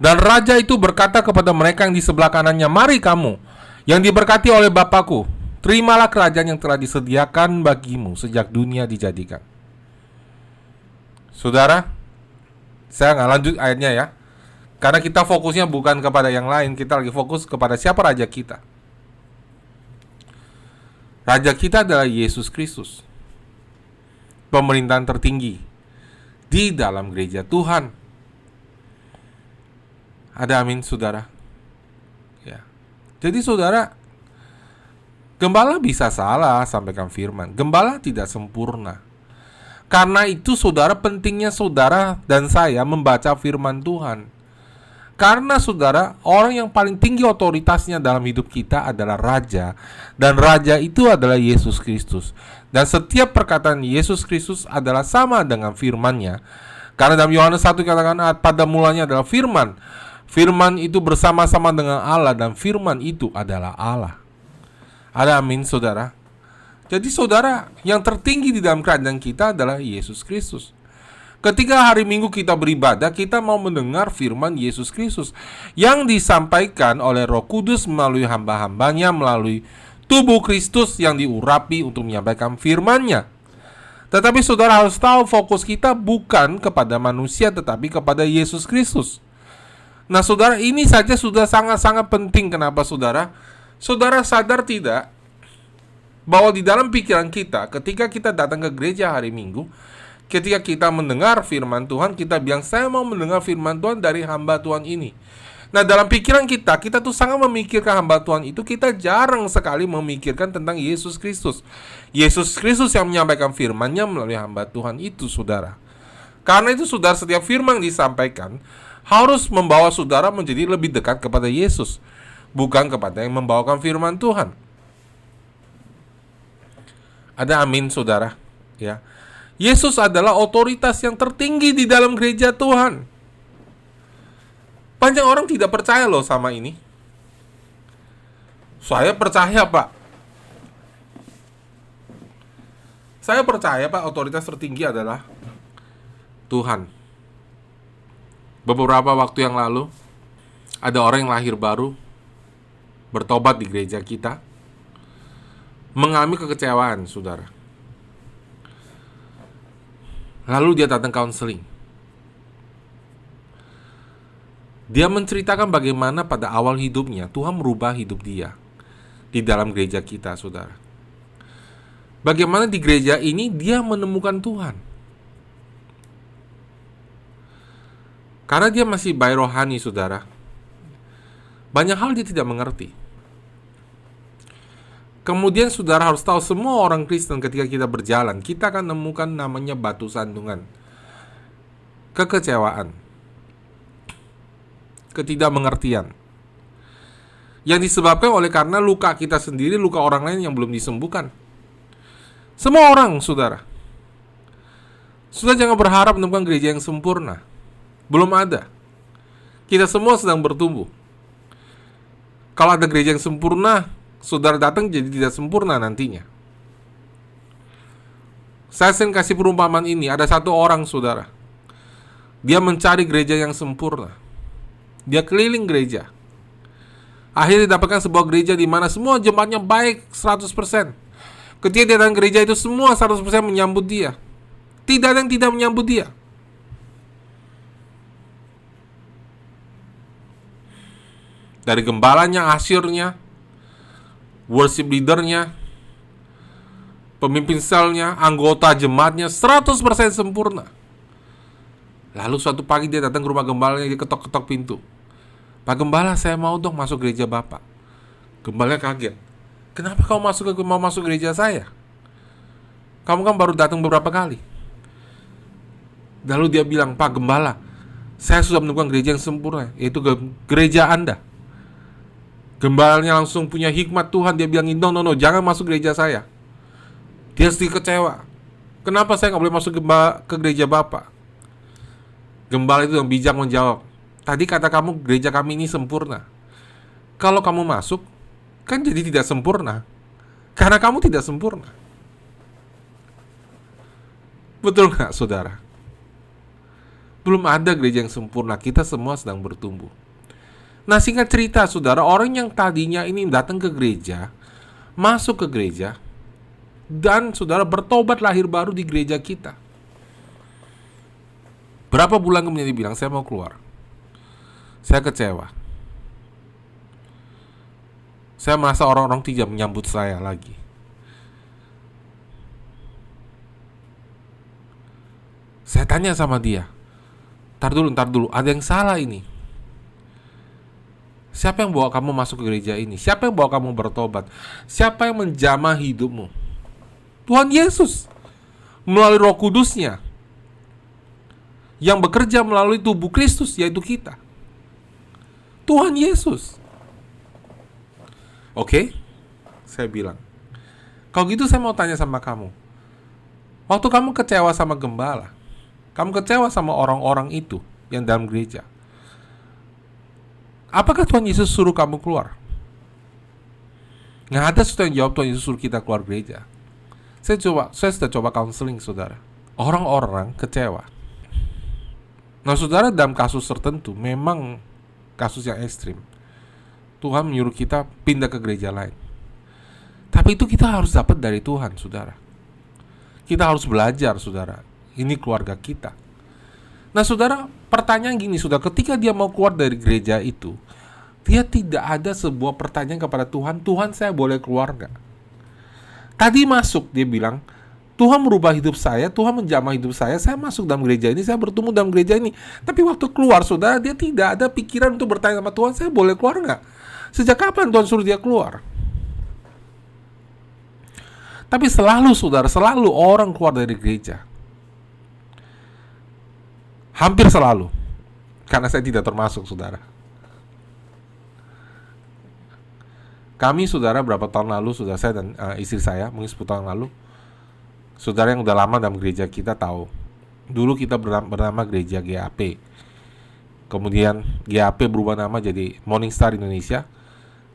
Speaker 6: Dan raja itu berkata kepada mereka yang di sebelah kanannya, mari kamu yang diberkati oleh Bapakku, terimalah kerajaan yang telah disediakan bagimu sejak dunia dijadikan. Saudara, saya nggak lanjut ayatnya ya, karena kita fokusnya bukan kepada yang lain, kita lagi fokus kepada siapa raja kita. Raja kita adalah Yesus Kristus, pemerintahan tertinggi di dalam gereja Tuhan. Ada amin, saudara. Ya. Jadi saudara, gembala bisa salah sampaikan firman. Gembala tidak sempurna. Karena itu saudara, pentingnya saudara dan saya membaca firman Tuhan. Karena saudara, orang yang paling tinggi otoritasnya dalam hidup kita adalah raja. Dan raja itu adalah Yesus Kristus. Dan setiap perkataan Yesus Kristus adalah sama dengan firman-Nya. Karena dalam Yohanes 1 dikatakan, pada mulanya adalah firman. Firman itu bersama-sama dengan Allah dan firman itu adalah Allah. Ada amin, saudara. Jadi saudara, yang tertinggi di dalam kerajaan kita adalah Yesus Kristus. Ketika hari Minggu kita beribadah, kita mau mendengar firman Yesus Kristus yang disampaikan oleh Roh Kudus melalui hamba-hambanya, melalui tubuh Kristus yang diurapi untuk menyampaikan firman-Nya. Tetapi saudara harus tahu, fokus kita bukan kepada manusia tetapi kepada Yesus Kristus. Nah saudara, ini saja sudah sangat-sangat penting. Kenapa saudara? Saudara sadar tidak bahwa di dalam pikiran kita, ketika kita datang ke gereja hari Minggu, ketika kita mendengar firman Tuhan, kita bilang, saya mau mendengar firman Tuhan dari hamba Tuhan ini. Nah, dalam pikiran kita tuh sangat memikirkan hamba Tuhan itu, kita jarang sekali memikirkan tentang Yesus Kristus. Yesus Kristus yang menyampaikan firman-Nya melalui hamba Tuhan itu, saudara. Karena itu, saudara, setiap firman yang disampaikan harus membawa saudara menjadi lebih dekat kepada Yesus, bukan kepada yang membawakan firman Tuhan. Ada amin, saudara? Ya. Yesus adalah otoritas yang tertinggi di dalam gereja Tuhan. Banyak orang tidak percaya loh sama ini. Saya percaya, Pak. Saya percaya, Pak, otoritas tertinggi adalah Tuhan. Beberapa waktu yang lalu, ada orang yang lahir baru, bertobat di gereja kita, mengalami kekecewaan, saudara. Lalu dia datang counseling. Dia menceritakan bagaimana pada awal hidupnya Tuhan merubah hidup dia di dalam gereja kita, saudara. Bagaimana di gereja ini dia menemukan Tuhan. Karena dia masih bayi rohani, saudara. Banyak hal dia tidak mengerti. Kemudian saudara harus tahu, semua orang Kristen ketika kita berjalan, kita akan menemukan namanya batu sandungan, kekecewaan, ketidakmengertian, yang disebabkan oleh karena luka kita sendiri, luka orang lain yang belum disembuhkan. Semua orang, saudara. Sudah jangan berharap menemukan gereja yang sempurna. Belum ada. Kita semua sedang bertumbuh. Kalau ada gereja yang sempurna, saudara datang jadi tidak sempurna nantinya. Saya sering kasih perumpamaan ini. Ada satu orang, saudara. Dia mencari gereja yang sempurna. Dia keliling gereja. Akhirnya didapatkan sebuah gereja di mana semua jemaatnya baik 100%. Ketika dia datang gereja itu, semua 100% menyambut dia. Tidak ada yang tidak menyambut dia. Dari gembalanya, asyirnya, worship leadernya, pemimpin selnya, anggota jemaatnya 100% sempurna. Lalu suatu pagi dia datang ke rumah gembalanya, dia ketok-ketok pintu. Pak Gembala, saya mau dong masuk gereja Bapak. Gembalanya kaget. Kenapa kau mau masuk gereja saya? Kamu kan baru datang beberapa kali. Lalu dia bilang, Pak Gembala, saya sudah menemukan gereja yang sempurna, yaitu gereja Anda. Gembalanya langsung punya hikmat Tuhan. Dia bilang, no, jangan masuk gereja saya. Dia sedikit kecewa. Kenapa saya nggak boleh masuk ke gereja Bapak? Gembala itu yang bijak menjawab, tadi kata kamu gereja kami ini sempurna. Kalau kamu masuk, kan jadi tidak sempurna. Karena kamu tidak sempurna. Betul nggak, saudara? Belum ada gereja yang sempurna. Kita semua sedang bertumbuh. Nah, singkat cerita, saudara, orang yang tadinya ini datang ke gereja, masuk ke gereja, dan saudara bertobat lahir baru di gereja kita. Berapa bulan kemudian dia bilang, saya mau keluar. Saya kecewa. Saya merasa orang-orang tidak menyambut saya lagi. Saya tanya sama dia, Ntar dulu, ada yang salah ini. Siapa yang bawa kamu masuk ke gereja ini? Siapa yang bawa kamu bertobat? Siapa yang menjamah hidupmu? Tuhan Yesus melalui Roh Kudus-Nya yang bekerja melalui tubuh Kristus, yaitu kita. Tuhan Yesus. Oke, saya bilang, kalau gitu saya mau tanya sama kamu. Waktu kamu kecewa sama gembala, kamu kecewa sama orang-orang itu yang dalam gereja, apakah Tuhan Yesus suruh kamu keluar? Nggak ada sesuatu yang jawab Tuhan Yesus suruh kita keluar gereja. Saya sudah coba counseling, saudara. Orang-orang kecewa. Nah, saudara, dalam kasus tertentu, memang kasus yang ekstrim, Tuhan menyuruh kita pindah ke gereja lain. Tapi itu kita harus dapat dari Tuhan, saudara. Kita harus belajar, saudara. Ini keluarga kita. Nah, saudara, pertanyaan gini, saudara, ketika dia mau keluar dari gereja itu, dia tidak ada sebuah pertanyaan kepada Tuhan, Tuhan, saya boleh keluar gak? Tadi masuk, dia bilang, Tuhan merubah hidup saya, Tuhan menjamah hidup saya masuk dalam gereja ini, saya bertumbuh dalam gereja ini. Tapi waktu keluar, saudara, dia tidak ada pikiran untuk bertanya sama Tuhan, saya boleh keluar nggak? Sejak kapan Tuhan suruh dia keluar? Tapi selalu, saudara, selalu orang keluar dari gereja. Hampir selalu. Karena saya tidak termasuk, saudara. Kami, saudara, berapa tahun lalu, saudara, saya dan istri saya, mungkin 10 tahun lalu, saudara yang udah lama dalam gereja kita tahu. Dulu kita bernama gereja GAP. Kemudian GAP berubah nama jadi Morning Star Indonesia.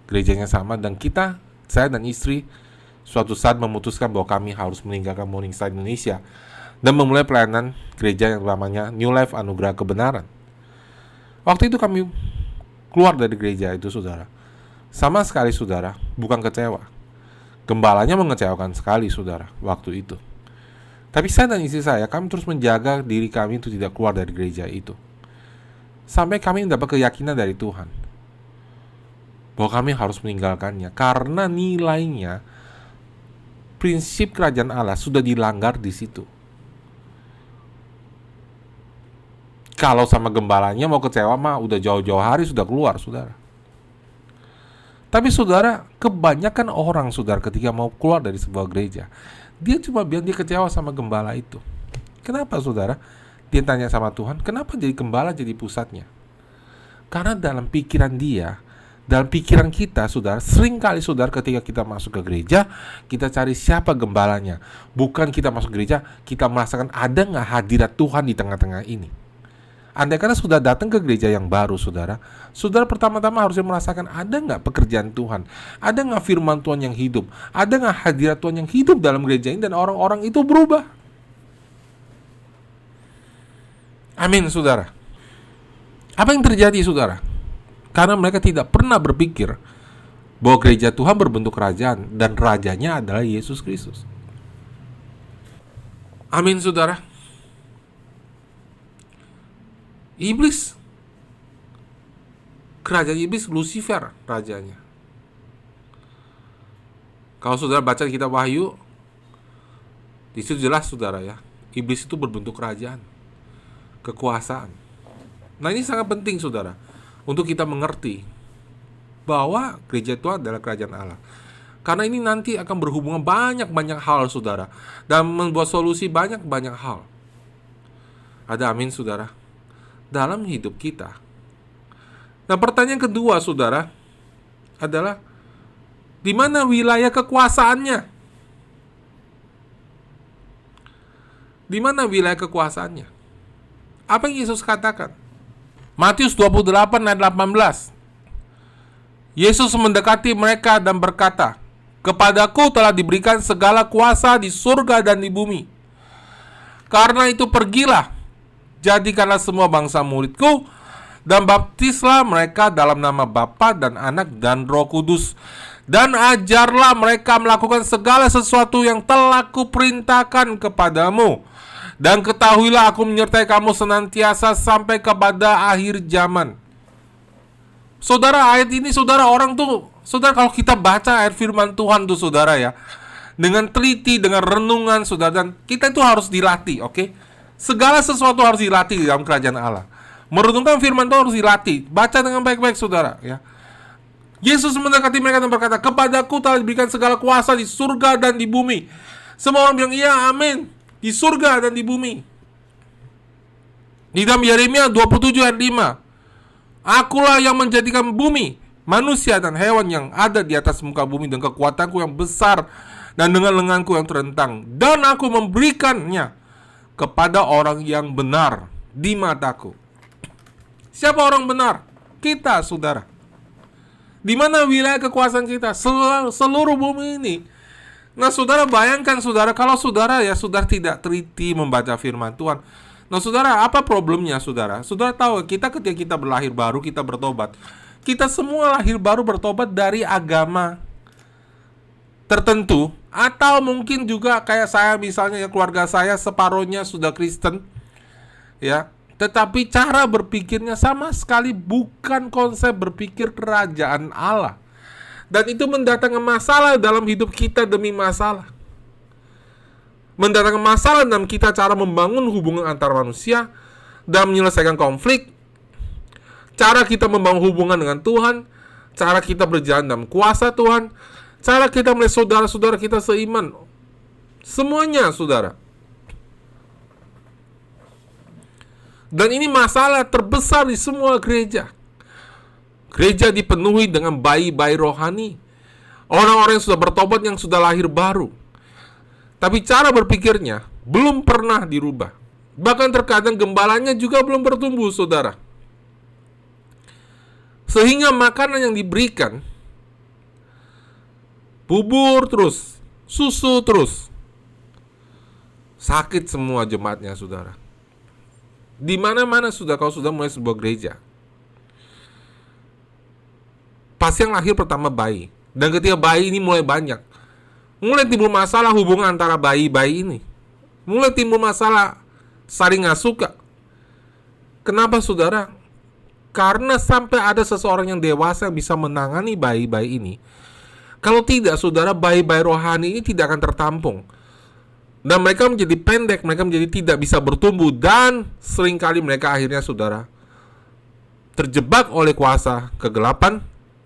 Speaker 6: Gerejanya sama, dan kita, saya dan istri, suatu saat memutuskan bahwa kami harus meninggalkan Morning Star Indonesia dan memulai pelayanan gereja yang namanya New Life Anugerah Kebenaran. Waktu itu kami keluar dari gereja itu, saudara. Sama sekali, saudara, bukan kecewa. Gembalanya mengecewakan sekali, saudara, waktu itu. Tapi saya dan istri saya, kami terus menjaga diri kami untuk tidak keluar dari gereja itu. Sampai kami mendapat keyakinan dari Tuhan bahwa kami harus meninggalkannya. Karena nilainya, prinsip kerajaan Allah sudah dilanggar di situ. Kalau sama gembalanya mau kecewa mah udah jauh-jauh hari sudah keluar, saudara. Tapi saudara, kebanyakan orang, saudara, ketika mau keluar dari sebuah gereja, dia cuma bilang dia kecewa sama gembala itu. Kenapa, saudara? Dia tanya sama Tuhan, kenapa jadi gembala jadi pusatnya? Karena dalam pikiran dia, dalam pikiran kita, saudara, sering kali, saudara, ketika kita masuk ke gereja, kita cari siapa gembalanya. Bukan kita masuk gereja, kita merasakan ada nggak hadirat Tuhan di tengah-tengah ini. Andai karena sudah datang ke gereja yang baru, saudara, saudara pertama-tama harusnya merasakan ada nggak pekerjaan Tuhan, ada nggak firman Tuhan yang hidup, ada nggak hadirat Tuhan yang hidup dalam gereja ini, dan orang-orang itu berubah. Amin, saudara. Apa yang terjadi, saudara? Karena mereka tidak pernah berpikir bahwa gereja Tuhan berbentuk kerajaan, dan rajanya adalah Yesus Kristus. Amin, saudara. Iblis, kerajaan iblis, Lucifer rajanya. Kalau saudara baca kitab Wahyu, di situ jelas, saudara, ya, iblis itu berbentuk kerajaan, kekuasaan. Nah, ini sangat penting, saudara, untuk kita mengerti bahwa gereja itu adalah kerajaan Allah. Karena ini nanti akan berhubungan banyak-banyak hal, saudara, dan membuat solusi banyak-banyak hal. Ada amin, saudara, dalam hidup kita. Nah, pertanyaan kedua, saudara, adalah di mana wilayah kekuasaannya? Di mana wilayah kekuasaannya? Apa yang Yesus katakan? Matius 28 ayat 18. Yesus mendekati mereka dan berkata, "Kepadaku telah diberikan segala kuasa di surga dan di bumi. Karena itu pergilah, jadikanlah semua bangsa muridku, dan baptislah mereka dalam nama Bapa dan Anak dan Roh Kudus, dan ajarlah mereka melakukan segala sesuatu yang telah kuperintahkan kepadamu. Dan ketahuilah aku menyertai kamu senantiasa sampai kepada akhir zaman." Saudara, ayat ini, saudara, orang tuh, saudara, kalau kita baca ayat firman Tuhan tuh, saudara, ya, dengan teliti, dengan renungan, saudara, dan kita itu harus dilatih, oke? Segala sesuatu harus dilatih di dalam kerajaan Allah. Merenungkan firman Tuhan harus dilatih. Baca dengan baik-baik, saudara, ya. Yesus mendekati mereka dan berkata, "Kepadaku telah diberikan segala kuasa di surga dan di bumi." Semua orang bilang, "Iya, amin." Di surga dan di bumi. Di dalam Yeremia 27 ayat 5, "Akulah yang menjadikan bumi, manusia dan hewan yang ada di atas muka bumi dengan kekuatanku yang besar dan dengan lenganku yang terentang. Dan aku memberikannya kepada orang yang benar di mataku." Siapa orang benar? Kita, saudara. Di mana wilayah kekuasaan kita? Seluruh bumi ini. Nah, saudara, bayangkan, saudara, kalau saudara, ya, saudara tidak teliti membaca firman Tuhan. Nah, saudara, apa problemnya, saudara? Saudara tahu, kita ketika kita berlahir baru, kita bertobat. Kita semua lahir baru bertobat dari agama tertentu, atau mungkin juga kayak saya, misalnya, ya, keluarga saya separohnya sudah Kristen, ya, tetapi cara berpikirnya sama sekali bukan konsep berpikir kerajaan Allah. Dan itu mendatangkan masalah dalam hidup kita demi masalah. mendatangkan masalah dalam kita cara membangun hubungan antar manusia, dalam menyelesaikan konflik, cara kita membangun hubungan dengan Tuhan, cara kita berjalan dalam kuasa Tuhan, cara kita melihat saudara-saudara kita seiman. Semuanya, saudara. Dan ini masalah terbesar di semua gereja. Gereja dipenuhi dengan bayi-bayi rohani. Orang-orang yang sudah bertobat, yang sudah lahir baru. Tapi cara berpikirnya belum pernah dirubah. Bahkan terkadang gembalanya juga belum bertumbuh, saudara. Sehingga makanan yang diberikan bubur terus, susu terus. Sakit semua jemaatnya, saudara. Di mana-mana sudah kalau sudah mulai sebuah gereja, pasti yang lahir pertama bayi. Dan ketika bayi ini mulai banyak, mulai timbul masalah hubungan antara bayi-bayi ini. Mulai timbul masalah saling gak suka. Kenapa, saudara? Karena sampai ada seseorang yang dewasa yang bisa menangani bayi-bayi ini. Kalau tidak, saudara, bayi-bayi rohani ini tidak akan tertampung. Dan mereka menjadi pendek, mereka menjadi tidak bisa bertumbuh. Dan seringkali mereka akhirnya, saudara, terjebak oleh kuasa kegelapan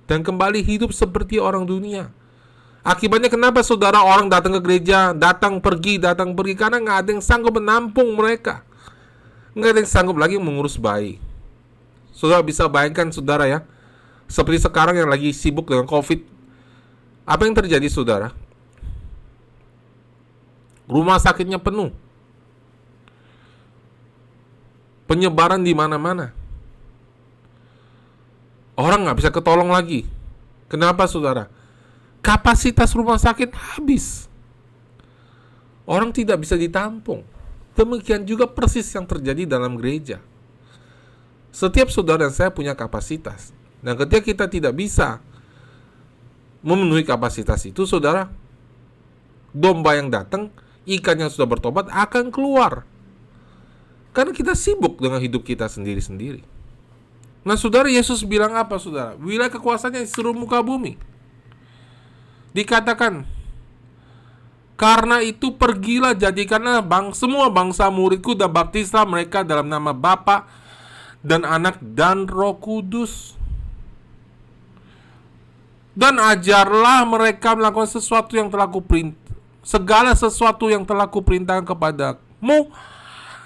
Speaker 6: dan kembali hidup seperti orang dunia. Akibatnya kenapa, saudara, orang datang ke gereja, datang pergi, karena nggak ada yang sanggup menampung mereka. Nggak ada yang sanggup lagi mengurus bayi. Saudara bisa bayangkan, saudara, ya, seperti sekarang yang lagi sibuk dengan COVID. Apa yang terjadi, saudara? Rumah sakitnya penuh. Penyebaran di mana-mana. Orang nggak bisa ketolong lagi. Kenapa, saudara? Kapasitas rumah sakit habis. Orang tidak bisa ditampung. Demikian juga persis yang terjadi dalam gereja. Setiap saudara dan saya punya kapasitas. Dan ketika kita tidak bisa memenuhi kapasitas itu, saudara, domba yang datang, ikan yang sudah bertobat akan keluar. Karena kita sibuk dengan hidup kita sendiri-sendiri. Nah, saudara, Yesus bilang apa, saudara? Wilayah kekuasaannya di seluruh muka bumi. Dikatakan, karena itu pergilah, jadikanlah semua bangsa muridku dan baptislah mereka dalam nama Bapa dan Anak dan Roh Kudus. Dan ajarlah mereka melakukan sesuatu yang telah segala sesuatu yang telah kuperintahkan kepadamu,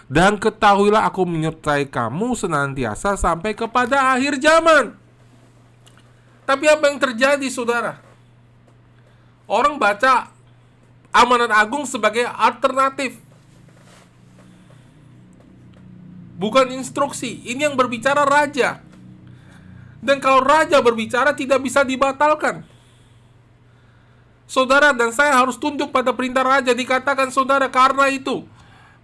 Speaker 6: dan ketahuilah aku menyertai kamu senantiasa sampai kepada akhir zaman. Tapi apa yang terjadi, saudara? Orang baca amanat agung sebagai alternatif, bukan instruksi. Ini yang berbicara raja. Dan kalau raja berbicara tidak bisa dibatalkan. Saudara dan saya harus tunduk pada perintah raja. Dikatakan, saudara, karena itu,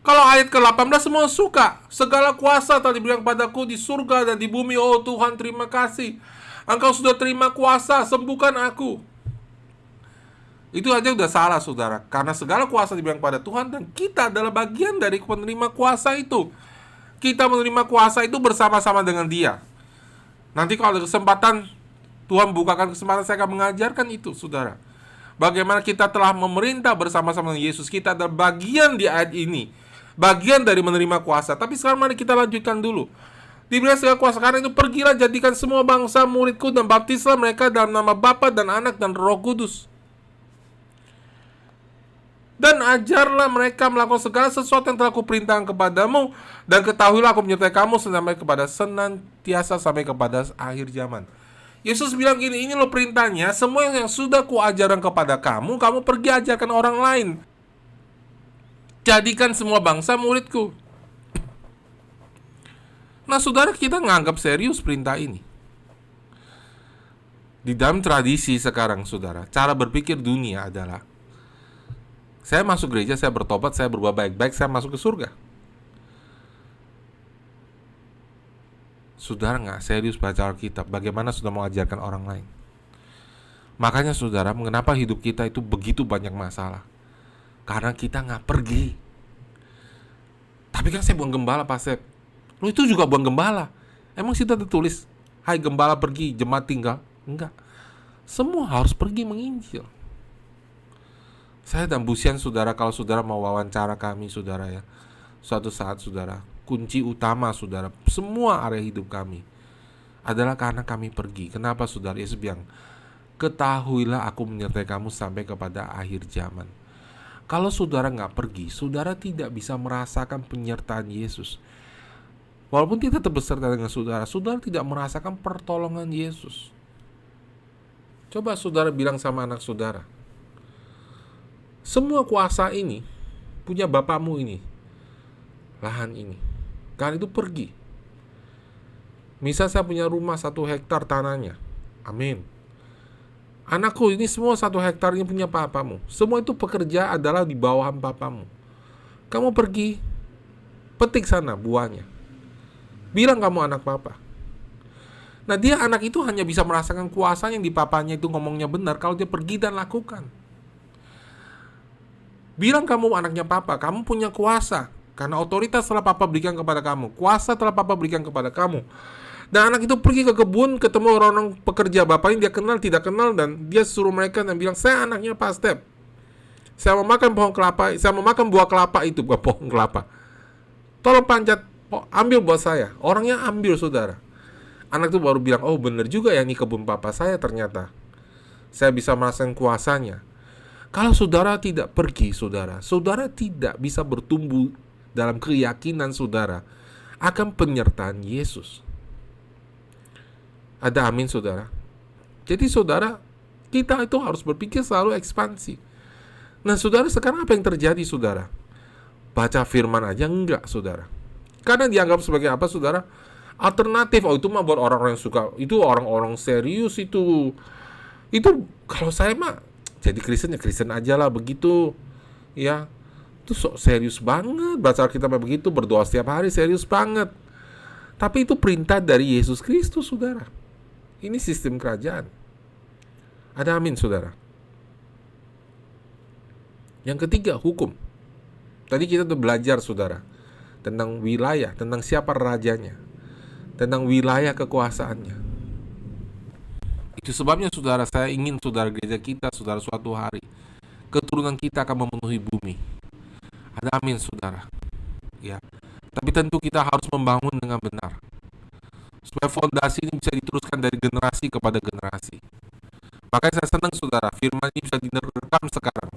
Speaker 6: kalau ayat ke-18 semua suka. Segala kuasa telah diberikan padaku di surga dan di bumi. Oh Tuhan, terima kasih. Engkau sudah terima kuasa, sembuhkan aku. Itu aja udah salah, saudara. Karena segala kuasa diberikan pada Tuhan, dan kita adalah bagian dari penerima kuasa itu. Kita menerima kuasa itu bersama-sama dengan Dia. Nanti kalau ada kesempatan, Tuhan bukakan kesempatan, saya akan mengajarkan itu, saudara. Bagaimana kita telah memerintah bersama-sama dengan Yesus. Kita adalah bagian di ayat ini, bagian dari menerima kuasa. Tapi sekarang mari kita lanjutkan dulu. Diberikan segala kuasa, karena itu pergilah, jadikan semua bangsa muridku dan baptislah mereka dalam nama Bapa dan Anak dan Roh Kudus. Dan ajarlah mereka melakukan segala sesuatu yang telah kuperintahkan kepadamu, dan ketahuilah aku menyertai kamu sampai kepada senantiasa sampai kepada akhir zaman. Yesus bilang gini, ini loh perintahnya, semua yang sudah kuajarkan kepada kamu, kamu pergi ajarkan orang lain. Jadikan semua bangsa muridku. Nah, saudara, kita nganggap serius perintah ini. Di dalam tradisi sekarang, saudara, cara berpikir dunia adalah, saya masuk gereja, saya bertobat, saya berbuat baik-baik, saya masuk ke surga. Saudara nggak serius baca Alkitab, bagaimana sudah mengajarkan orang lain. Makanya, saudara, mengapa hidup kita itu begitu banyak masalah? Karena kita nggak pergi. Tapi kan saya buang gembala, Pak Sep. Lo itu juga buang gembala. Emang situ tertulis, hai gembala pergi, jemaat tinggal? Enggak. Semua harus pergi menginjil. Saya dan Bu Sian, saudara, kalau saudara mau wawancara kami, saudara ya, suatu saat, saudara, kunci utama, saudara, semua area hidup kami adalah karena kami pergi. Kenapa, saudara? Yesus bilang, ketahuilah aku menyertai kamu sampai kepada akhir zaman. Kalau saudara nggak pergi, saudara tidak bisa merasakan penyertaan Yesus. Walaupun dia tetap beserta dengan saudara, saudara tidak merasakan pertolongan Yesus. Coba saudara bilang sama anak saudara, semua kuasa ini punya bapakmu ini, lahan ini. Kalian itu pergi. Misal saya punya rumah 1 hektar tanahnya. Amin. Anakku ini semua 1 hektar ini punya papamu. Semua itu pekerja adalah di bawahan papamu. Kamu pergi, petik sana buahnya. Bilang kamu anak papa. Nah, dia anak itu hanya bisa merasakan kuasa yang di papanya itu ngomongnya benar kalau dia pergi dan lakukan. Bilang kamu anaknya papa, kamu punya kuasa. Karena otoritas telah papa berikan kepada kamu. Kuasa telah papa berikan kepada kamu. Dan anak itu pergi ke kebun, ketemu orang pekerja bapaknya, dia kenal, tidak kenal, dan dia suruh mereka dan bilang, saya anaknya Pak Step. Saya mau makan pohon kelapa, saya mau makan buah kelapa itu, bukan pohon kelapa. Tolong panjat, ambil buat saya. Orangnya ambil, saudara. Anak itu baru bilang, oh bener juga ya, ini kebun papa saya ternyata. Saya bisa merasakan kuasanya. Kalau saudara tidak pergi, saudara tidak bisa bertumbuh dalam keyakinan saudara akan penyertaan Yesus. Ada amin, saudara? Jadi saudara, kita itu harus berpikir selalu ekspansi. Nah, saudara, sekarang apa yang terjadi, saudara? Baca firman aja enggak, saudara. Karena dianggap sebagai apa, saudara? Alternatif. Oh, itu mah buat orang-orang yang suka. Itu orang-orang serius itu. Itu kalau saya mah jadi Kristen ya Kristen aja lah begitu. Ya. Itu serius banget. Baca Alkitab begitu, berdoa setiap hari serius banget. Tapi itu perintah dari Yesus Kristus, saudara. Ini sistem kerajaan. Ada amin, saudara. Yang ketiga, hukum. Tadi kita udah belajar, saudara, tentang wilayah, tentang siapa rajanya, tentang wilayah kekuasaannya. Itu sebabnya, saudara, saya ingin saudara gereja kita, saudara, suatu hari keturunan kita akan memenuhi bumi. Ada amin, saudara. Ya. Tapi tentu kita harus membangun dengan benar, supaya fondasi ini bisa diteruskan dari generasi kepada generasi. Makanya saya senang, saudara, firman ini bisa direkam sekarang.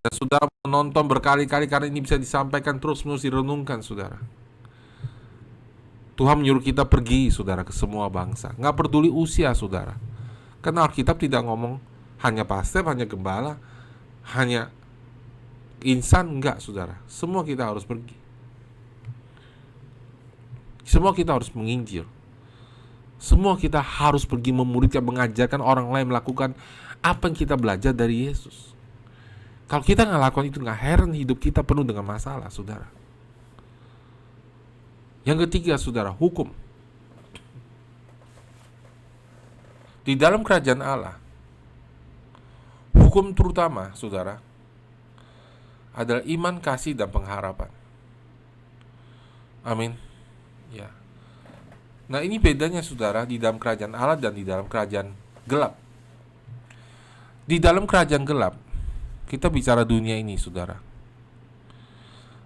Speaker 6: Dan saudara menonton berkali-kali karena ini bisa disampaikan terus-menerus, direnungkan, saudara. Tuhan menyuruh kita pergi, saudara, ke semua bangsa. Nggak peduli usia, saudara. Karena Alkitab tidak ngomong hanya pastor, hanya gembala, hanya insan, enggak, saudara. Semua kita harus pergi. Semua kita harus menginjil. Semua kita harus pergi memuridkan, mengajarkan orang lain melakukan apa yang kita belajar dari Yesus. Kalau kita nggak lakukan itu, nggak heran hidup kita penuh dengan masalah, saudara. Yang ketiga, saudara, hukum. Di dalam kerajaan Allah, hukum terutama, saudara, adalah iman, kasih, dan pengharapan. Amin. Ya. Nah, ini bedanya, saudara, di dalam kerajaan Allah dan di dalam kerajaan gelap. Di dalam kerajaan gelap, kita bicara dunia ini, saudara.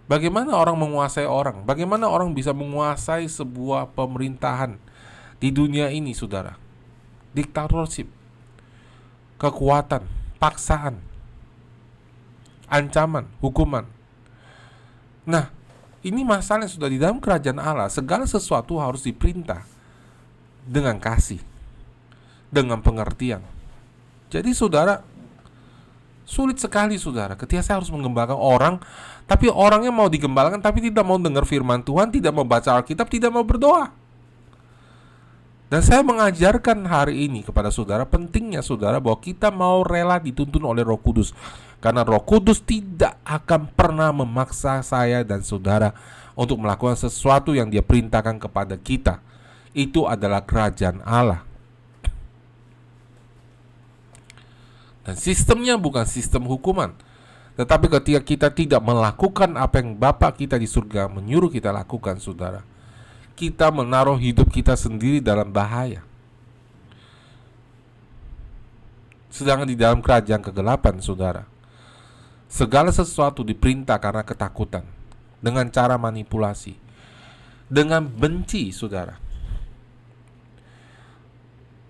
Speaker 6: Bagaimana orang menguasai orang? Bagaimana orang bisa menguasai sebuah pemerintahan di dunia ini, saudara? Diktatorship, kekuatan, paksaan, ancaman, hukuman. Nah, ini masalah yang sudah di dalam kerajaan Allah. Segala sesuatu harus diperintah dengan kasih, dengan pengertian. Jadi, saudara, sulit sekali, saudara, ketika saya harus mengembalakan orang, tapi orangnya mau digembalakan tapi tidak mau dengar firman Tuhan, tidak mau baca Alkitab, tidak mau berdoa. Dan saya mengajarkan hari ini kepada saudara, pentingnya, saudara, bahwa kita mau rela dituntun oleh Roh Kudus. Karena Roh Kudus tidak akan pernah memaksa saya dan saudara untuk melakukan sesuatu yang Dia perintahkan kepada kita. Itu adalah kerajaan Allah. Dan sistemnya bukan sistem hukuman. Tetapi ketika kita tidak melakukan apa yang Bapa kita di surga menyuruh kita lakukan, saudara, kita menaruh hidup kita sendiri dalam bahaya. Sedangkan di dalam kerajaan kegelapan, saudara, Segala sesuatu diperintah karena ketakutan, dengan cara manipulasi, dengan benci, saudara.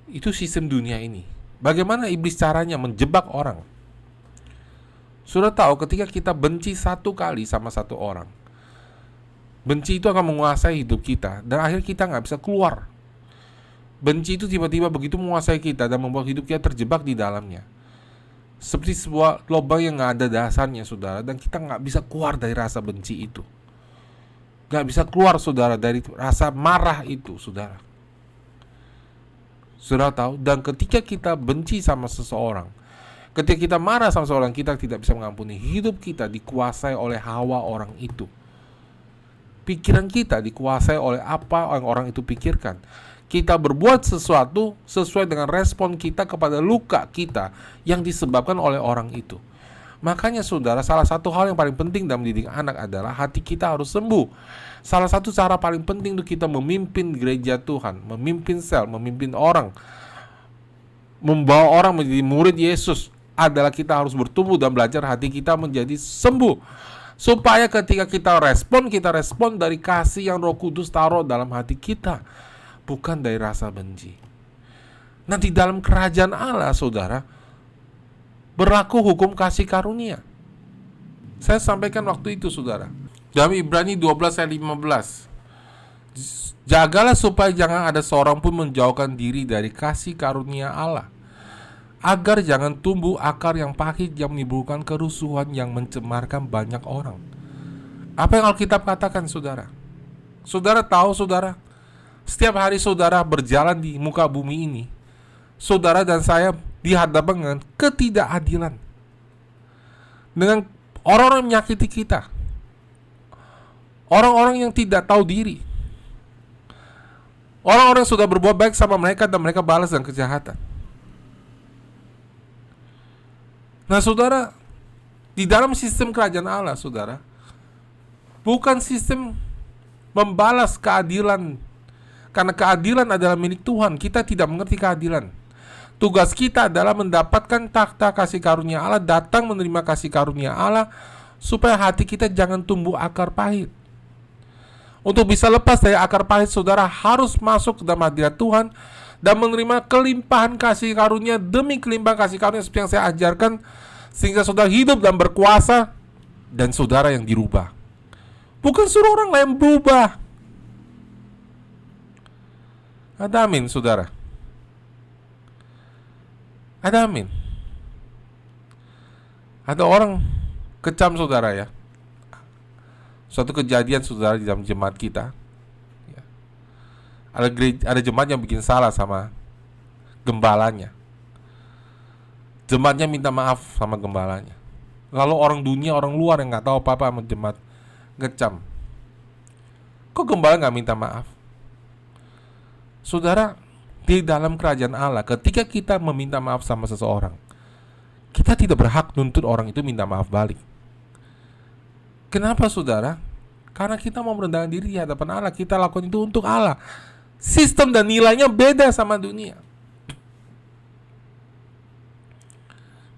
Speaker 6: Itu sistem dunia ini. Bagaimana iblis caranya menjebak orang? Sudah tahu ketika kita benci satu kali sama satu orang, benci itu akan menguasai hidup kita, dan akhirnya kita nggak bisa keluar. Benci itu tiba-tiba begitu menguasai kita dan membuat hidup kita terjebak di dalamnya. Seperti sebuah lubang yang nggak ada dasarnya, saudara, dan kita nggak bisa keluar dari rasa benci itu. Nggak bisa keluar, saudara, dari rasa marah itu, saudara. Saudara tahu, dan ketika kita benci sama seseorang, ketika kita marah sama seseorang, kita tidak bisa mengampuni. Hidup kita dikuasai oleh hawa orang itu. Pikiran kita dikuasai oleh apa yang orang itu pikirkan. Kita berbuat sesuatu sesuai dengan respon kita kepada luka kita yang disebabkan oleh orang itu. Makanya saudara, salah satu hal yang paling penting dalam mendidik anak adalah hati kita harus sembuh. Salah satu cara paling penting untuk kita memimpin gereja Tuhan, memimpin sel, memimpin orang, membawa orang menjadi murid Yesus, adalah kita harus bertumbuh dan belajar hati kita menjadi sembuh. Supaya ketika kita respon dari kasih yang Roh Kudus taruh dalam hati kita, bukan dari rasa benci. Nah, di dalam kerajaan Allah, saudara, berlaku hukum kasih karunia. Saya sampaikan waktu itu, saudara. Dalam Ibrani 12 ayat 15. Jagalah supaya jangan ada seorang pun menjauhkan diri dari kasih karunia Allah, agar jangan tumbuh akar yang pahit yang menimbulkan kerusuhan yang mencemarkan banyak orang. Apa yang Alkitab katakan, saudara? Saudara tahu, saudara, setiap hari saudara berjalan di muka bumi ini, saudara dan saya dihadapkan dengan ketidakadilan, dengan orang-orang yang menyakiti kita, orang-orang yang tidak tahu diri, orang-orang yang sudah berbuat baik sama mereka dan mereka balas dengan kejahatan. Nah, saudara, di dalam sistem kerajaan Allah, saudara, bukan sistem membalas keadilan, karena keadilan adalah milik Tuhan. Kita tidak mengerti keadilan. Tugas kita adalah mendapatkan takhta kasih karunia Allah, datang menerima kasih karunia Allah, supaya hati kita jangan tumbuh akar pahit. Untuk bisa lepas dari akar pahit, saudara harus masuk ke dalam hadirat Tuhan dan menerima kelimpahan kasih karunia demi kelimpahan kasih karunia seperti yang saya ajarkan, sehingga saudara hidup dan berkuasa, dan saudara yang dirubah. Bukan suruh orang lain berubah. Ada amin, saudara. Ada amin. Ada orang kecam saudara, ya. Suatu kejadian, saudara, di dalam jemaat kita, ya. Ada jemaat yang bikin salah sama gembalanya. Jemaatnya minta maaf sama gembalanya. Lalu orang dunia, orang luar yang nggak tahu apa-apa sama jemaat, ngecam. Kok gembala nggak minta maaf? Saudara, di dalam kerajaan Allah, ketika kita meminta maaf sama seseorang, kita tidak berhak nuntut orang itu minta maaf balik. Kenapa, saudara? Karena kita mau merendahkan diri di hadapan Allah. Kita lakukan itu untuk Allah. Sistem dan nilainya beda sama dunia.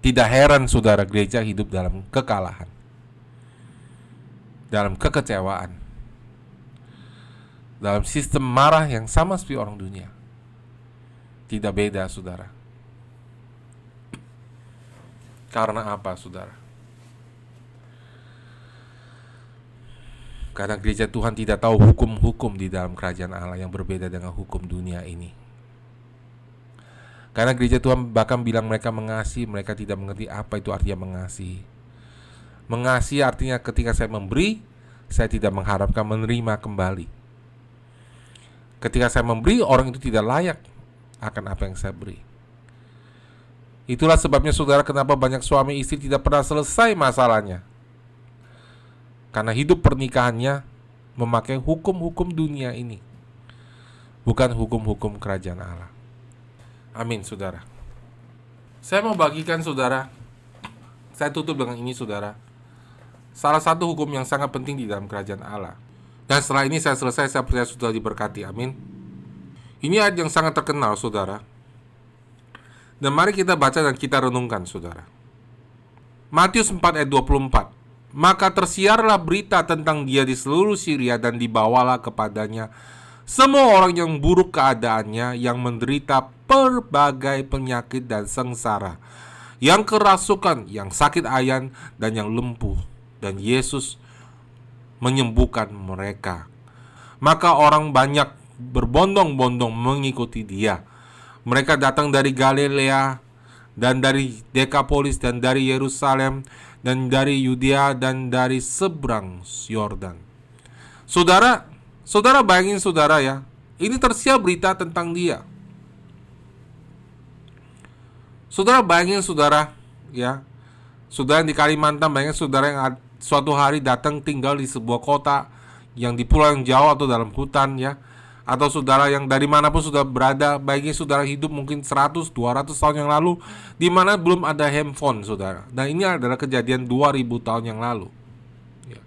Speaker 6: Tidak heran, saudara, gereja hidup dalam kekalahan, dalam kekecewaan, dalam sistem marah yang sama seperti orang dunia. Tidak beda, saudara. Karena apa, saudara? Karena gereja Tuhan tidak tahu hukum-hukum di dalam kerajaan Allah yang berbeda dengan hukum dunia ini. Karena gereja Tuhan bahkan bilang mereka mengasihi, mereka tidak mengerti apa itu artinya mengasihi. Mengasihi artinya ketika saya memberi, saya tidak mengharapkan menerima kembali. Ketika saya memberi, orang itu tidak layak akan apa yang saya beri. Itulah sebabnya, saudara, kenapa banyak suami istri tidak pernah selesai masalahnya. Karena hidup pernikahannya memakai hukum-hukum dunia ini, bukan hukum-hukum kerajaan Allah. Amin, saudara. Saya mau bagikan, saudara, saya tutup dengan ini, saudara, salah satu hukum yang sangat penting di dalam kerajaan Allah. Dan setelah ini saya selesai, saya percaya sudah diberkati, amin. Ini ayat yang sangat terkenal, saudara. Dan mari kita baca dan kita renungkan, saudara. Matius 4 ayat 24. Maka tersiarlah berita tentang dia di seluruh Syria dan dibawalah kepadanya semua orang yang buruk keadaannya, yang menderita berbagai penyakit dan sengsara, yang kerasukan, yang sakit ayan, dan yang lumpuh. Dan Yesus menyembuhkan mereka. Maka orang banyak berbondong-bondong mengikuti dia. Mereka datang dari Galilea, dan dari Dekapolis, dan dari Yerusalem, dan dari Yudea, dan dari seberang Yordan. Saudara bayangin saudara ya, ini tersiar berita tentang dia. Saudara bayangin saudara ya, saudara yang di Kalimantan, bayangin saudara yang suatu hari datang tinggal di sebuah kota yang di pulau yang jauh atau dalam hutan ya, atau saudara yang dari manapun sudah berada, bayangin saudara hidup mungkin 100-200 tahun yang lalu, di mana belum ada handphone saudara. Dan ini adalah kejadian 2000 tahun yang lalu ya.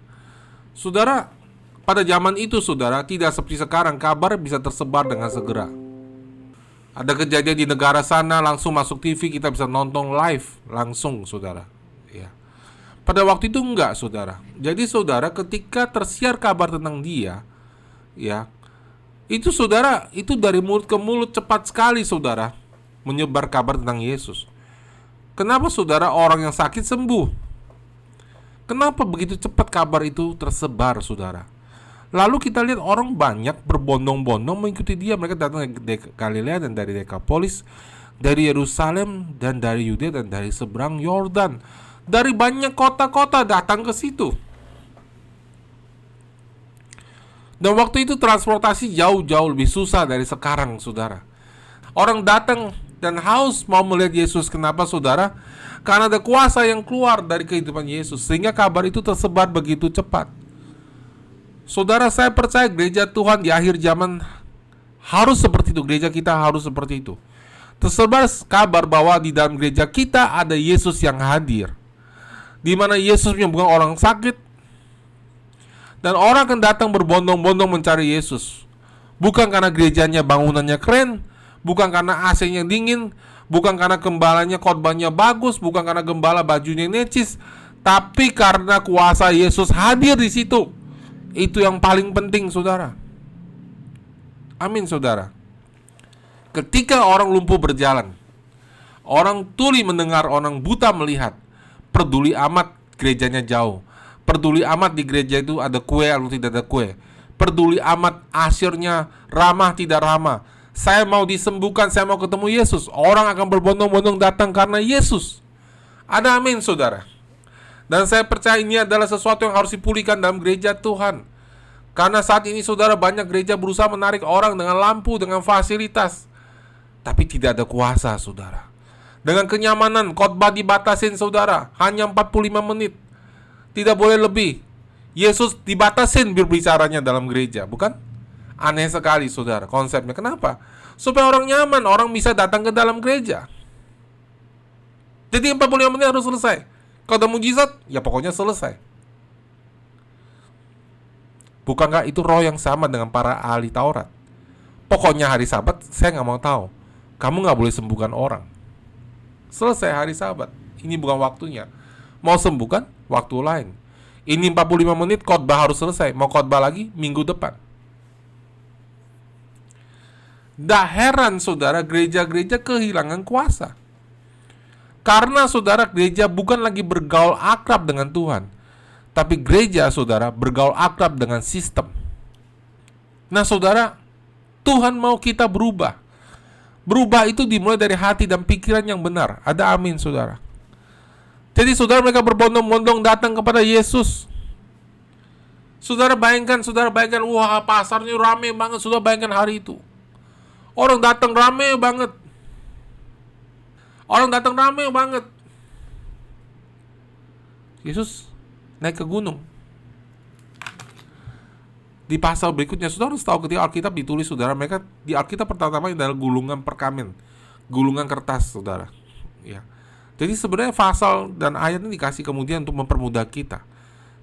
Speaker 6: Saudara, pada zaman itu saudara, tidak seperti sekarang kabar bisa tersebar dengan segera. Ada kejadian di negara sana, langsung masuk TV, kita bisa nonton live langsung saudara ya. Pada waktu itu enggak saudara. Jadi saudara, ketika tersiar kabar tentang dia ya, itu saudara, itu dari mulut ke mulut cepat sekali saudara menyebar kabar tentang Yesus. Kenapa saudara? Orang yang sakit sembuh. Kenapa begitu cepat kabar itu tersebar saudara? Lalu kita lihat orang banyak berbondong-bondong mengikuti dia. Mereka datang dari Galilea dan dari Dekapolis, dari Yerusalem dan dari Yudea dan dari seberang Yordan. Dari banyak kota-kota datang ke situ. Dan waktu itu transportasi jauh-jauh lebih susah dari sekarang saudara. Orang datang dan haus mau melihat Yesus. Kenapa saudara? Karena ada kuasa yang keluar dari kehidupan Yesus, sehingga kabar itu tersebar begitu cepat. Saudara, saya percaya gereja Tuhan di akhir zaman harus seperti itu. Gereja kita harus seperti itu. Tersebar kabar bahwa di dalam gereja kita ada Yesus yang hadir, di mana Yesus menyembuhkan orang sakit. Dan orang akan datang berbondong-bondong mencari Yesus. Bukan karena gerejanya bangunannya keren, bukan karena AC-nya dingin, bukan karena gembalanya khotbahnya bagus, bukan karena gembala bajunya necis, tapi karena kuasa Yesus hadir di situ. Itu yang paling penting saudara. Amin saudara. Ketika orang lumpuh berjalan, orang tuli mendengar, orang buta melihat, peduli amat gerejanya jauh, peduli amat di gereja itu ada kue atau tidak ada kue, peduli amat asyirnya ramah tidak ramah. Saya mau disembuhkan, saya mau ketemu Yesus. Orang akan berbondong-bondong datang karena Yesus. Ada amin saudara. Dan saya percaya ini adalah sesuatu yang harus dipulihkan dalam gereja Tuhan. Karena saat ini saudara, banyak gereja berusaha menarik orang dengan lampu, dengan fasilitas, tapi tidak ada kuasa saudara. Dengan kenyamanan, khotbah dibatasin saudara, hanya 45 menit, tidak boleh lebih. Yesus dibatasin berbicaranya dalam gereja, bukan? Aneh sekali saudara konsepnya. Kenapa? Supaya orang nyaman, orang bisa datang ke dalam gereja. Jadi 45 menit harus selesai. Kalau ada mujizat, ya pokoknya selesai. Bukankah itu roh yang sama dengan para ahli Taurat? Pokoknya hari Sabat saya nggak mau tahu. Kamu nggak boleh sembuhkan orang. Selesai hari Sabat. Ini bukan waktunya. Mau sembuhkan, waktu lain. Ini 45 menit khotbah harus selesai. Mau khotbah lagi minggu depan. Dah heran saudara, gereja-gereja kehilangan kuasa. Karena saudara, gereja bukan lagi bergaul akrab dengan Tuhan, tapi gereja saudara bergaul akrab dengan sistem. Nah saudara, Tuhan mau kita berubah. Berubah itu dimulai dari hati dan pikiran yang benar. Ada amin saudara. Jadi saudara, mereka berbondong-bondong datang kepada Yesus. Saudara bayangkan, wah pasarnya rame banget. Saudara bayangkan hari itu, orang datang rame banget. Yesus naik ke gunung. Di pasal berikutnya, saudara harus tahu ketika Alkitab ditulis saudara, mereka di Alkitab pertama adalah gulungan perkamen, gulungan kertas saudara. Ya. Jadi sebenarnya pasal dan ayat ini dikasih kemudian untuk mempermudah kita.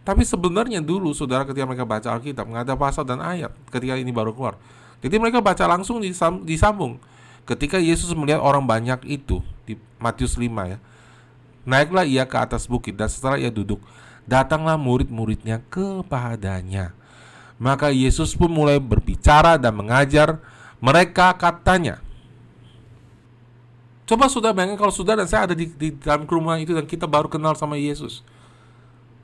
Speaker 6: Tapi sebenarnya dulu saudara, ketika mereka baca Alkitab nggak ada pasal dan ayat ketika ini baru keluar. Jadi mereka baca langsung disambung. Ketika Yesus melihat orang banyak itu di Matius 5 ya, Naiklah ia ke atas bukit, dan setelah ia duduk, datanglah murid-muridnya kepadanya. Maka Yesus pun mulai berbicara dan mengajar mereka, katanya. Coba saudara bayangkan kalau saudara dan saya ada di dalam kerumunan itu dan kita baru kenal sama Yesus.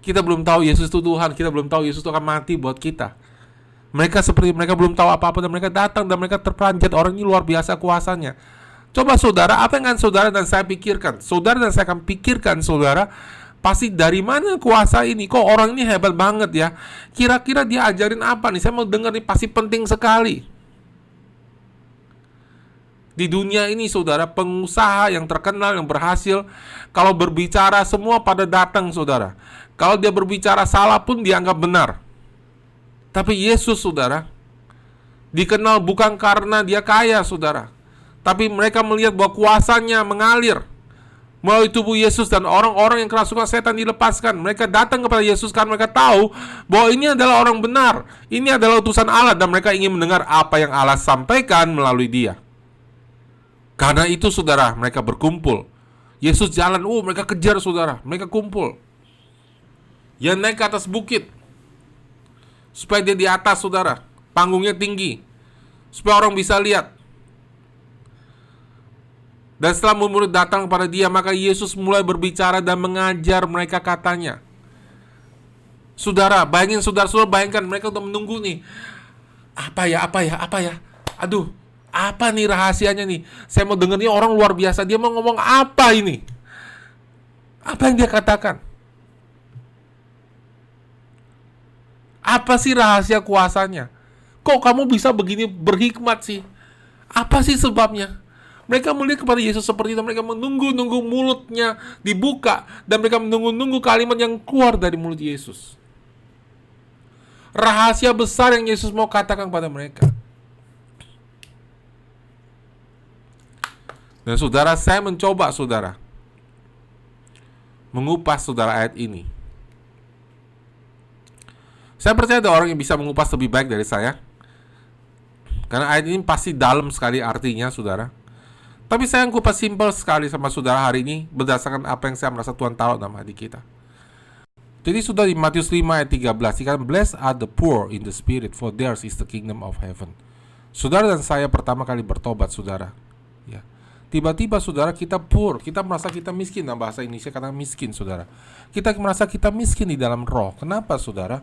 Speaker 6: Kita belum tahu Yesus itu Tuhan, kita belum tahu Yesus itu akan mati buat kita. Mereka belum tahu apa-apa dan mereka datang dan mereka terperanjat, orang ini luar biasa kuasanya. Coba saudara, apa yang akan saudara dan saya pikirkan? Saudara dan saya akan pikirkan, saudara, pasti dari mana kuasa ini? Kok orang ini hebat banget ya? Kira-kira dia ajarin apa nih? Saya mau dengar nih, pasti penting sekali. Di dunia ini saudara, pengusaha yang terkenal, yang berhasil, kalau berbicara semua pada datang saudara. Kalau dia berbicara salah pun dianggap benar. Tapi Yesus saudara, dikenal bukan karena dia kaya saudara, tapi mereka melihat bahwa kuasanya mengalir melalui tubuh Yesus, dan orang-orang yang kerasukan setan dilepaskan. Mereka datang kepada Yesus karena mereka tahu bahwa ini adalah orang benar, ini adalah utusan Allah, dan mereka ingin mendengar apa yang Allah sampaikan melalui dia. Karena itu saudara, mereka berkumpul. Yesus jalan, mereka kejar saudara, mereka kumpul. Yang naik ke atas bukit supaya dia di atas saudara, panggungnya tinggi supaya orang bisa lihat. Dan setelah murid datang kepada dia, maka Yesus mulai berbicara dan mengajar mereka, katanya. Saudara, bayangin saudara bayangkan mereka udah menunggu nih. Apa ya? Aduh, apa nih rahasianya nih? Saya mau denger nih, orang luar biasa, dia mau ngomong apa ini? Apa yang dia katakan? Apa sih rahasia kuasanya? Kok kamu bisa begini berhikmat sih? Apa sih sebabnya? Mereka melihat kepada Yesus seperti itu. Mereka menunggu-nunggu mulutnya dibuka, dan mereka menunggu-nunggu kalimat yang keluar dari mulut Yesus. Rahasia besar yang Yesus mau katakan kepada mereka. Dan saudara, saya mencoba saudara mengupas saudara ayat ini. Saya percaya ada orang yang bisa mengupas lebih baik dari saya, karena ayat ini pasti dalam sekali artinya saudara. Tapi saya kupas simpel sekali sama saudara hari ini berdasarkan apa yang saya merasa Tuhan taruh dalam hati kita. Jadi sudah di Matius 5 ayat 13 dikatakan, "Blessed are the poor in the spirit, for theirs is the kingdom of heaven." Saudara dan saya pertama kali bertobat saudara. Ya. Tiba-tiba saudara kita poor, kita merasa kita miskin. Nah, bahasa Indonesia kata miskin saudara. Kita merasa kita miskin di dalam roh. Kenapa saudara?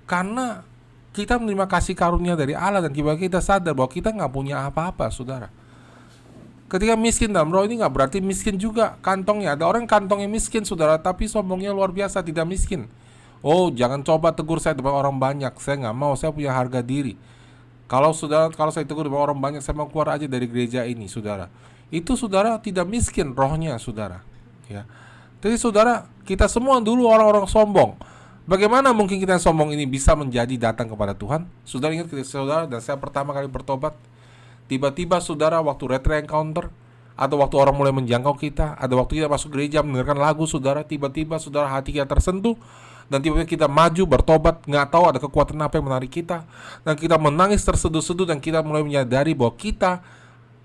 Speaker 6: Karena kita menerima kasih karunia dari Allah, dan tiba-tiba kita sadar bahwa kita nggak punya apa-apa saudara. Ketika miskin dalam roh ini nggak berarti miskin juga kantongnya. Ada orang kantongnya miskin saudara, tapi sombongnya luar biasa, tidak miskin. Oh, jangan coba tegur saya depan orang banyak. Saya nggak mau, saya punya harga diri. Kalau saya tegur depan orang banyak, saya mau keluar aja dari gereja ini saudara. Itu saudara tidak miskin rohnya saudara. Ya. Jadi saudara, kita semua dulu orang-orang sombong. Bagaimana mungkin kita yang sombong ini bisa menjadi datang kepada Tuhan? Saudara ingat ketika saudara dan saya pertama kali bertobat, tiba-tiba saudara waktu retreat encounter, atau waktu orang mulai menjangkau kita, ada waktu kita masuk gereja mendengarkan lagu saudara, tiba-tiba saudara hati kita tersentuh, dan tiba-tiba kita maju bertobat, nggak tahu ada kekuatan apa yang menarik kita, dan kita menangis terseduh-seduh, dan kita mulai menyadari bahwa kita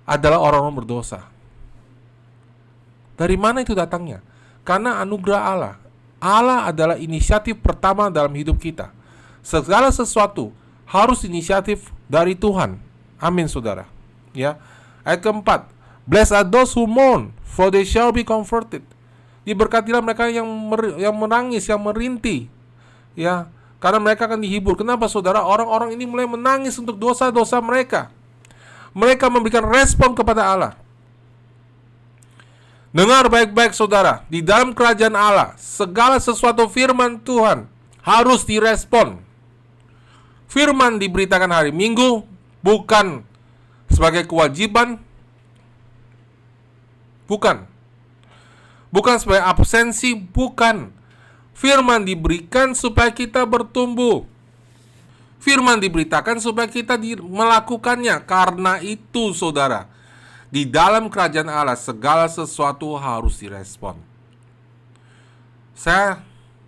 Speaker 6: adalah orang-orang berdosa. Dari mana itu datangnya? Karena anugerah Allah. Allah adalah inisiatif pertama dalam hidup kita. Segala sesuatu harus inisiatif dari Tuhan. Amin saudara. Ya. Ayat keempat, "Blessed are those who mourn, for they shall be comforted." Diberkatilah mereka yang menangis, yang merintih. Ya, karena mereka akan dihibur. Kenapa saudara? Orang-orang ini mulai menangis untuk dosa-dosa mereka. Mereka memberikan respon kepada Allah. Dengar baik-baik saudara, di dalam kerajaan Allah, segala sesuatu firman Tuhan harus direspon. Firman diberitakan hari Minggu bukan sebagai kewajiban, bukan sebagai absensi, bukan. Firman diberikan supaya kita bertumbuh. Firman diberitakan supaya kita melakukannya. Karena itu saudara, di dalam kerajaan Allah segala sesuatu harus direspon. Saya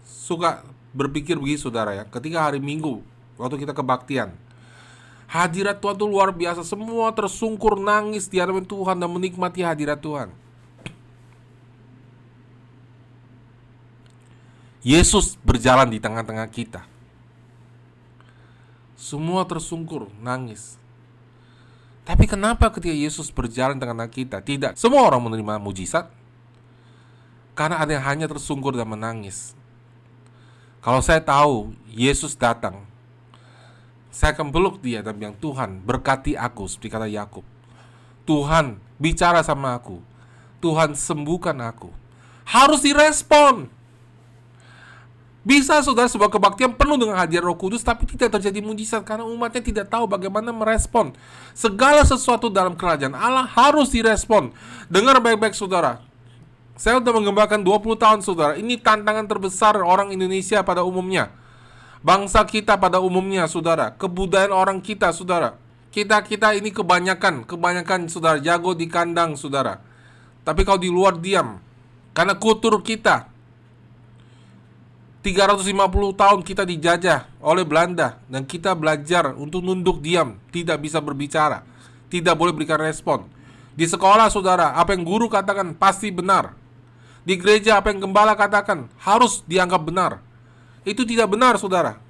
Speaker 6: suka berpikir begitu saudara ya, ketika hari Minggu waktu kita kebaktian, hadirat Tuhan itu luar biasa. Semua tersungkur nangis di hadapan Tuhan dan menikmati hadirat Tuhan. Yesus berjalan di tengah-tengah kita. Semua tersungkur, nangis. Tapi kenapa ketika Yesus berjalan di tengah-tengah kita, tidak semua orang menerima mujizat? Karena ada yang hanya tersungkur dan menangis. Kalau saya tahu Yesus datang, saya akan peluk dia dan bilang, Tuhan berkati aku, seperti kata Yakub. Tuhan bicara sama aku. Tuhan sembuhkan aku. Harus direspon. Bisa saudara sebuah kebaktian penuh dengan hadirat Roh Kudus, tapi tidak terjadi mujizat karena umatnya tidak tahu bagaimana merespon. Segala sesuatu dalam kerajaan Allah harus direspon. Dengar baik-baik saudara. Saya sudah mengembangkan 20 tahun saudara. Ini tantangan terbesar orang Indonesia pada umumnya. Bangsa kita pada umumnya saudara. Kebudayaan orang kita saudara. Kita ini kebanyakan saudara jago di kandang saudara. Tapi kalau di luar diam. Karena kultur kita 350 tahun kita dijajah oleh Belanda dan kita belajar untuk nunduk diam, tidak bisa berbicara, tidak boleh berikan respon. Di sekolah saudara, apa yang guru katakan pasti benar. Di gereja apa yang gembala katakan harus dianggap benar. Itu tidak benar saudara.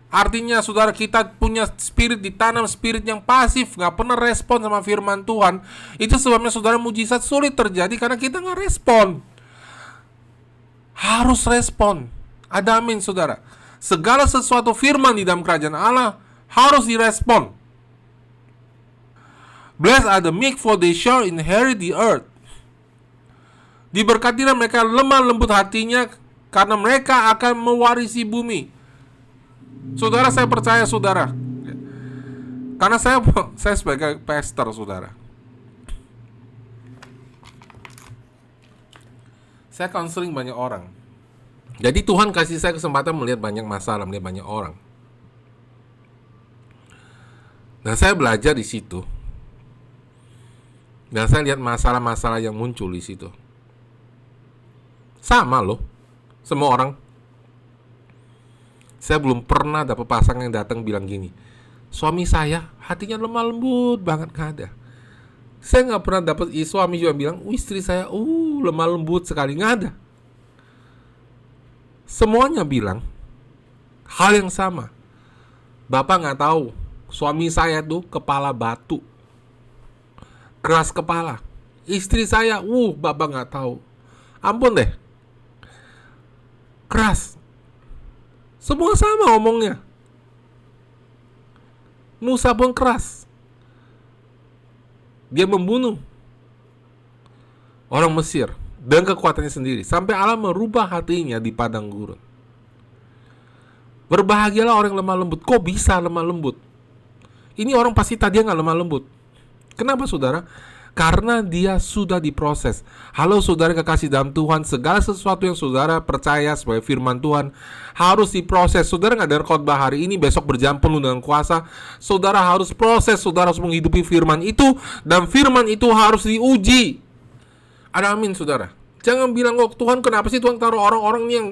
Speaker 6: Artinya saudara kita punya spirit, ditanam spirit yang pasif, gak pernah respon sama firman Tuhan. Itu sebabnya saudara mujizat sulit terjadi karena kita gak respon. Harus respon. Ada amin saudara. Segala sesuatu firman di dalam kerajaan Allah harus direspon. Blessed are the meek, for they shall inherit the earth. Diberkatilah mereka lemah lembut hatinya, karena mereka akan mewarisi bumi. Saudara, saya percaya saudara, karena saya sebagai pastor saudara, saya counseling banyak orang. Jadi Tuhan kasih saya kesempatan melihat banyak masalah, melihat banyak orang. Dan saya belajar di situ. Dan saya lihat masalah-masalah yang muncul di situ. Sama loh, semua orang. Saya belum pernah dapat pasangan yang datang bilang gini, suami saya hatinya lemah lembut banget, gak ada. Saya gak pernah dapat suami juga bilang, istri saya lemah lembut sekali, gak ada. Semuanya bilang hal yang sama. Bapak gak tahu, suami saya tuh kepala batu, keras kepala. Istri saya, bapak gak tahu, ampun deh, keras. Semua sama omongnya. Musa pun keras. Dia membunuh orang Mesir dengan kekuatannya sendiri, sampai Allah merubah hatinya di padang gurun. Berbahagialah orang yang lemah lembut. Kok bisa lemah lembut? Ini orang pasti tadinya gak lemah lembut. Kenapa saudara? Karena dia sudah diproses. Halo saudara kekasih dalam Tuhan, segala sesuatu yang saudara percaya sebagai firman Tuhan harus diproses. Saudara gak dengar khotbah hari ini, besok berjalan penuh dengan kuasa. Saudara harus proses, saudara harus menghidupi firman itu, dan firman itu harus diuji. Ada amin saudara. Jangan bilang, Tuhan kenapa sih Tuhan taruh orang-orang yang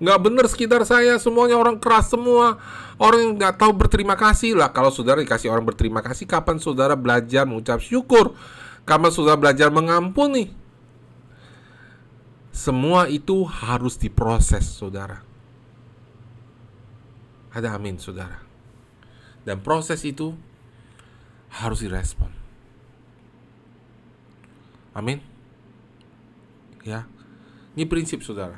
Speaker 6: gak benar sekitar saya, semuanya orang keras semua, orang yang gak tahu berterima kasih lah. Kalau saudara dikasih orang berterima kasih, kapan saudara belajar mengucap syukur? Kamu sudah belajar mengampuni. Semua itu harus diproses saudara. Ada amin saudara. Dan proses itu harus direspon. Amin. Ya. Ini prinsip saudara.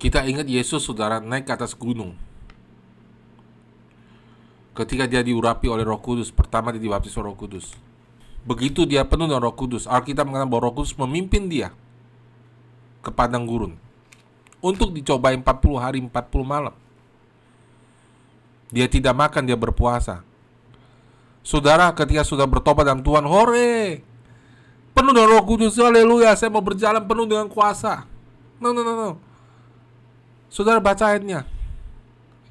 Speaker 6: Kita ingat Yesus saudara naik ke atas gunung. Ketika dia diurapi oleh Roh Kudus, pertama dia dibaptis oleh Roh Kudus. Begitu dia penuh dengan Roh Kudus, Alkitab mengatakan bahwa Roh Kudus memimpin dia ke padang gurun untuk dicobai 40 hari 40 malam. Dia tidak makan, dia berpuasa. Saudara, ketika sudah bertobat dalam Tuhan, hore, penuh dengan Roh Kudus, haleluya, saya mau berjalan penuh dengan kuasa. No. Saudara baca ayatnya.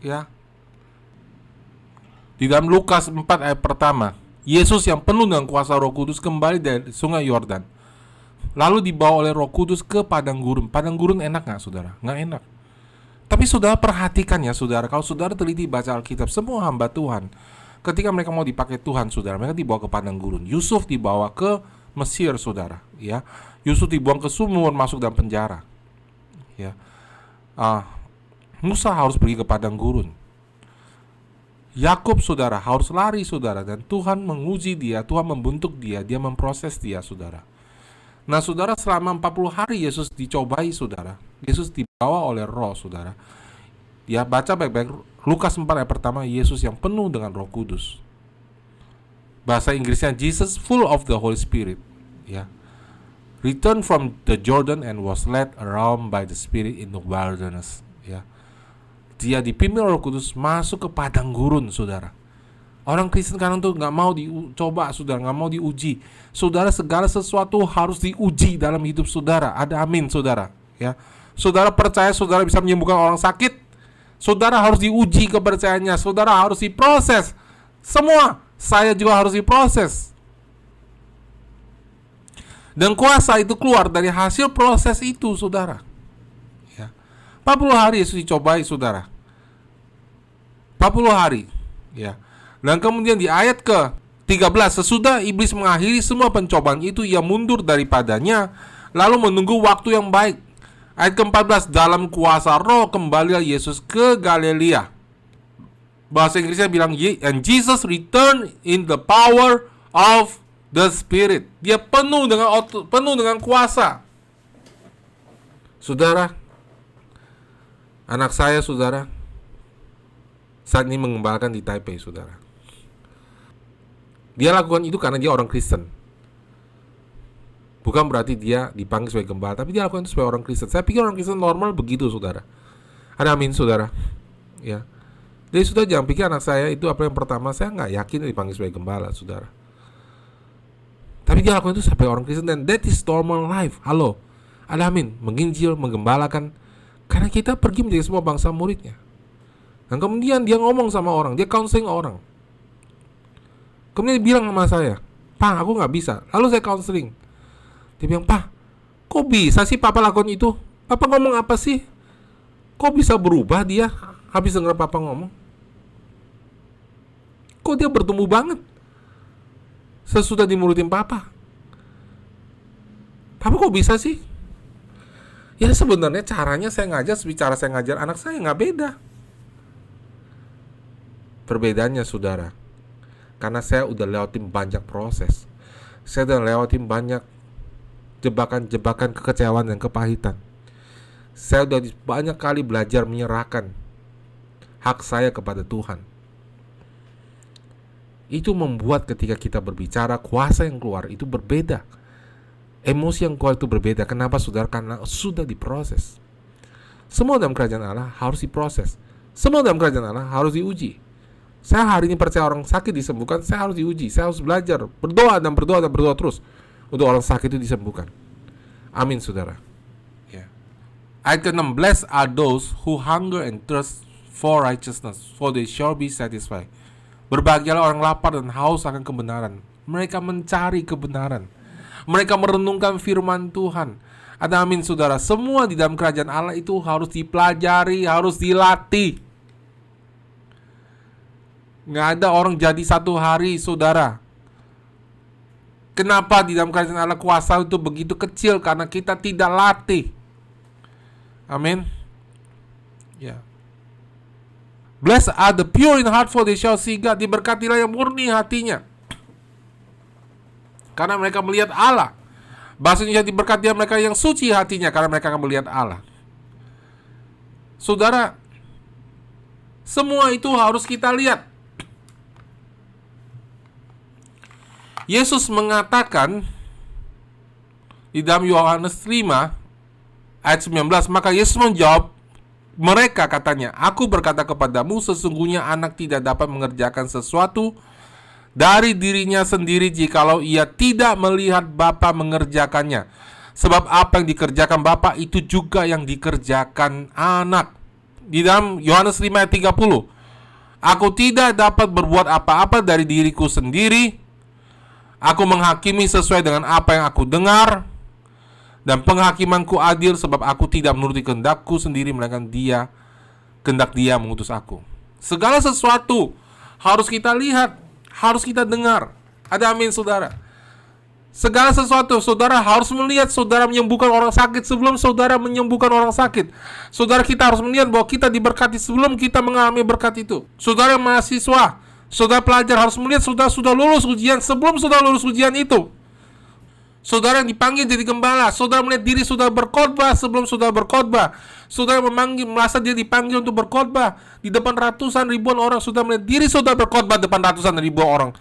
Speaker 6: Ya. Di dalam Lukas 4 ayat pertama, Yesus yang penuh dengan kuasa Roh Kudus kembali dari sungai Yordan, lalu dibawa oleh Roh Kudus ke padang gurun. Padang gurun enak gak saudara? Gak enak. Tapi saudara perhatikan ya saudara, kalau saudara teliti baca Alkitab, semua hamba Tuhan ketika mereka mau dipakai Tuhan saudara, mereka dibawa ke padang gurun. Yusuf dibawa ke Mesir, saudara. Ya, Yusuf dibuang ke sumur, masuk dalam penjara. Ya, Musa harus pergi ke padang gurun. Yakub, saudara, harus lari, saudara, dan Tuhan menguji dia, Tuhan membentuk dia, dia memproses dia, saudara. Nah, saudara, selama 40 hari Yesus dicobai, saudara. Yesus dibawa oleh Roh, saudara. Ya, baca baik-baik Lukas 4 ayat pertama, Yesus yang penuh dengan Roh Kudus. Bahasa Inggrisnya Jesus full of the Holy Spirit. Ya. Returned from the Jordan and was led around by the Spirit in the wilderness. Ya. Dia dipimpin Roh Kudus masuk ke padang gurun, saudara. Orang Kristen sekarang tuh nggak mau dicoba, saudara, nggak mau diuji. Saudara, segala sesuatu harus diuji dalam hidup saudara. Ada amin, saudara. Ya, saudara percaya saudara bisa menyembuhkan orang sakit. Saudara harus diuji kepercayaannya. Saudara harus diproses. Semua, saya juga harus diproses. Dan kuasa itu keluar dari hasil proses itu, saudara. 40 hari Yesus dicobai, saudara. 40 hari. Ya. Dan kemudian di ayat ke-13, sesudah iblis mengakhiri semua pencobaan itu, ia mundur daripadanya, lalu menunggu waktu yang baik. Ayat ke-14, dalam kuasa Roh kembalilah Yesus ke Galilea. Bahasa Inggrisnya bilang, and Jesus returned in the power of the Spirit. Dia penuh dengan kuasa. Saudara, anak saya, saudara, saat ini mengembalakan di Taipei, saudara. Dia lakukan itu karena dia orang Kristen. Bukan berarti dia dipanggil sebagai gembala, tapi dia lakukan itu sebagai orang Kristen. Saya pikir orang Kristen normal begitu, saudara. Ada amin, saudara. Ya. Jadi saudara jangan pikir anak saya itu apa yang pertama, saya nggak yakin dipanggil sebagai gembala, saudara. Tapi dia lakukan itu sebagai orang Kristen, dan that is normal life. Halo. Ada amin. Menginjil, menggembalakan. Karena kita pergi menjadi semua bangsa muridnya. Dan kemudian dia ngomong sama orang, dia counseling orang. Kemudian dia bilang sama saya, "Pak, aku gak bisa." Lalu saya counseling. Dia bilang, "Pak, kok bisa sih Papa lakukan itu? Papa ngomong apa sih? Kok bisa berubah dia habis dengar Papa ngomong? Kok dia bertumbuh banget sesudah dimurutin Papa? Papa kok bisa sih?" Ya sebenarnya caranya saya ngajar, cara saya ngajar anak saya nggak beda. Perbedaannya, saudara, karena saya udah lewatin banyak proses. Saya udah lewatin banyak jebakan-jebakan kekecewaan dan kepahitan. Saya udah banyak kali belajar menyerahkan hak saya kepada Tuhan. Itu membuat ketika kita berbicara, kuasa yang keluar itu berbeda. Emosi yang keluar itu berbeda. Kenapa, saudara? Karena sudah diproses. Semua dalam kerajaan Allah harus diproses. Semua dalam kerajaan Allah harus diuji. Saya hari ini percaya orang sakit disembuhkan, saya harus diuji. Saya harus belajar, berdoa dan berdoa dan berdoa terus untuk orang sakit itu disembuhkan. Amin, saudara. Ya. Ayat ke-6, blessed are those who hunger and thirst for righteousness, for they shall be satisfied. Berbahagialah orang lapar dan haus akan kebenaran. Mereka mencari kebenaran. Mereka merenungkan firman Tuhan. Ada amin, saudara. Semua di dalam kerajaan Allah itu harus dipelajari, harus dilatih. Nggak ada orang jadi satu hari, saudara. Kenapa di dalam kerajaan Allah kuasa itu begitu kecil? Karena kita tidak latih. Amin. Ya. Blessed are the pure in heart, for they shall see God. Diberkatilah yang murni hatinya, karena mereka melihat Allah. Bahasa Indonesia, diberkatilah mereka yang suci hatinya, karena mereka akan melihat Allah. Saudara, semua itu harus kita lihat. Yesus mengatakan di dalam Yohanes 5 ayat 19, maka Yesus menjawab mereka, katanya, aku berkata kepadamu, sesungguhnya anak tidak dapat mengerjakan sesuatu dari dirinya sendiri jikalau ia tidak melihat Bapa mengerjakannya. Sebab apa yang dikerjakan Bapa itu juga yang dikerjakan anak. Di dalam Yohanes 5 ayat 30, aku tidak dapat berbuat apa-apa dari diriku sendiri. Aku menghakimi sesuai dengan apa yang aku dengar, dan penghakimanku adil, sebab aku tidak menuruti kehendakku sendiri, melainkan kehendak Dia mengutus aku. Segala sesuatu harus kita lihat, harus kita dengar. Ada amin, saudara. Segala sesuatu, saudara harus melihat saudara menyembuhkan orang sakit sebelum saudara menyembuhkan orang sakit. Saudara, kita harus melihat bahwa kita diberkati sebelum kita mengalami berkat itu. Saudara mahasiswa, saudara pelajar harus melihat saudara sudah lulus ujian sebelum saudara lulus ujian itu. Saudara yang dipanggil jadi gembala, saudara melihat diri saudara berkhotbah sebelum saudara berkhotbah. Saudara merasa dia dipanggil untuk berkhotbah di depan ratusan ribuan orang, saudara melihat diri saudara berkhotbah depan ratusan ribuan orang.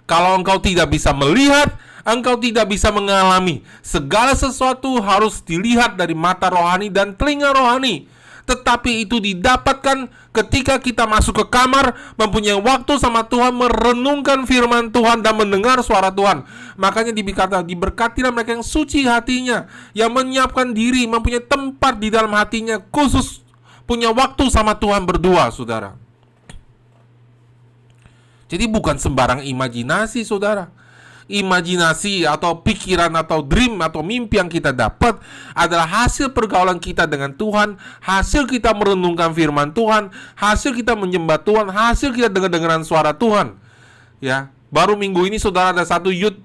Speaker 6: Kalau engkau tidak bisa melihat, engkau tidak bisa mengalami. Segala sesuatu harus dilihat dari mata rohani dan telinga rohani. Tetapi itu didapatkan ketika kita masuk ke kamar, mempunyai waktu sama Tuhan, merenungkan firman Tuhan dan mendengar suara Tuhan. Makanya diberkatilah mereka yang suci hatinya, yang menyiapkan diri, mempunyai tempat di dalam hatinya khusus, punya waktu sama Tuhan berdua, saudara. Jadi bukan sembarang imajinasi, saudara. Imajinasi atau pikiran atau dream atau mimpi yang kita dapat adalah hasil pergaulan kita dengan Tuhan, hasil kita merenungkan firman Tuhan, hasil kita menyembah Tuhan, hasil kita dengar-dengaran suara Tuhan. Ya, baru minggu ini saudara ada satu youth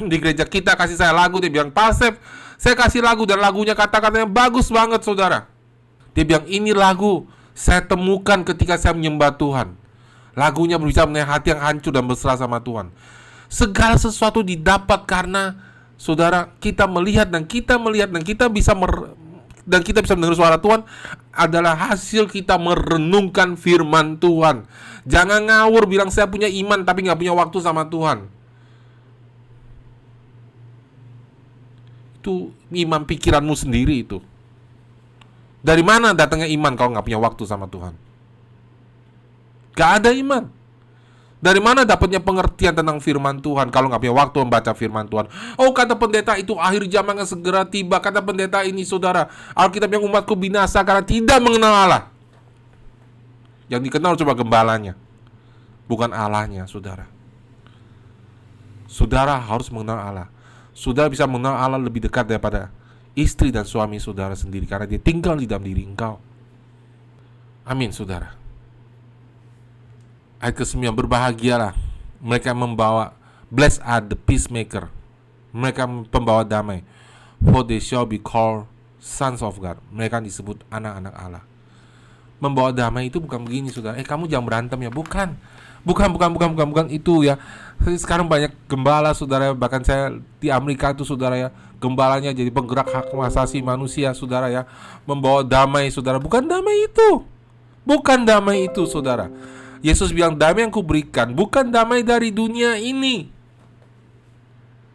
Speaker 6: di gereja kita kasih saya lagu, dia bilang, "Pak Sep, saya kasih lagu dan lagunya kata-katanya bagus banget, saudara." Dia bilang, "Ini lagu saya temukan ketika saya menyembah Tuhan." Lagunya berbicara mengenai hati yang hancur dan berserah sama Tuhan. Segala sesuatu didapat karena saudara kita melihat dan kita bisa mendengar suara Tuhan adalah hasil kita merenungkan firman Tuhan. Jangan ngawur bilang saya punya iman tapi nggak punya waktu sama Tuhan. Itu iman pikiranmu sendiri itu. Dari mana datangnya iman kalau nggak punya waktu sama Tuhan? Gak ada iman. Dari mana dapatnya pengertian tentang firman Tuhan kalau nggak punya waktu membaca firman Tuhan? Oh, kata pendeta itu akhir zaman akan segera tiba. Kata pendeta ini, saudara, Alkitab yang umatku binasa karena tidak mengenal Allah. Yang dikenal coba gembalanya, bukan Allahnya, saudara. Saudara harus mengenal Allah. Saudara bisa mengenal Allah lebih dekat daripada istri dan suami saudara sendiri karena dia tinggal di dalam diri engkau. Amin, saudara. Ayat ke-9, berbahagialah mereka membawa, blessed are the peacemaker, mereka pembawa damai, for they shall be called sons of God, mereka disebut anak-anak Allah. Membawa damai itu bukan begini, saudara, kamu jangan berantem ya, bukan itu ya. Sekarang banyak gembala, saudara, bahkan saya di Amerika itu, saudara ya, gembalanya jadi penggerak hak asasi manusia, saudara ya, membawa damai, saudara. Bukan damai itu, saudara. Yesus bilang, damai yang kuberikan bukan damai dari dunia ini.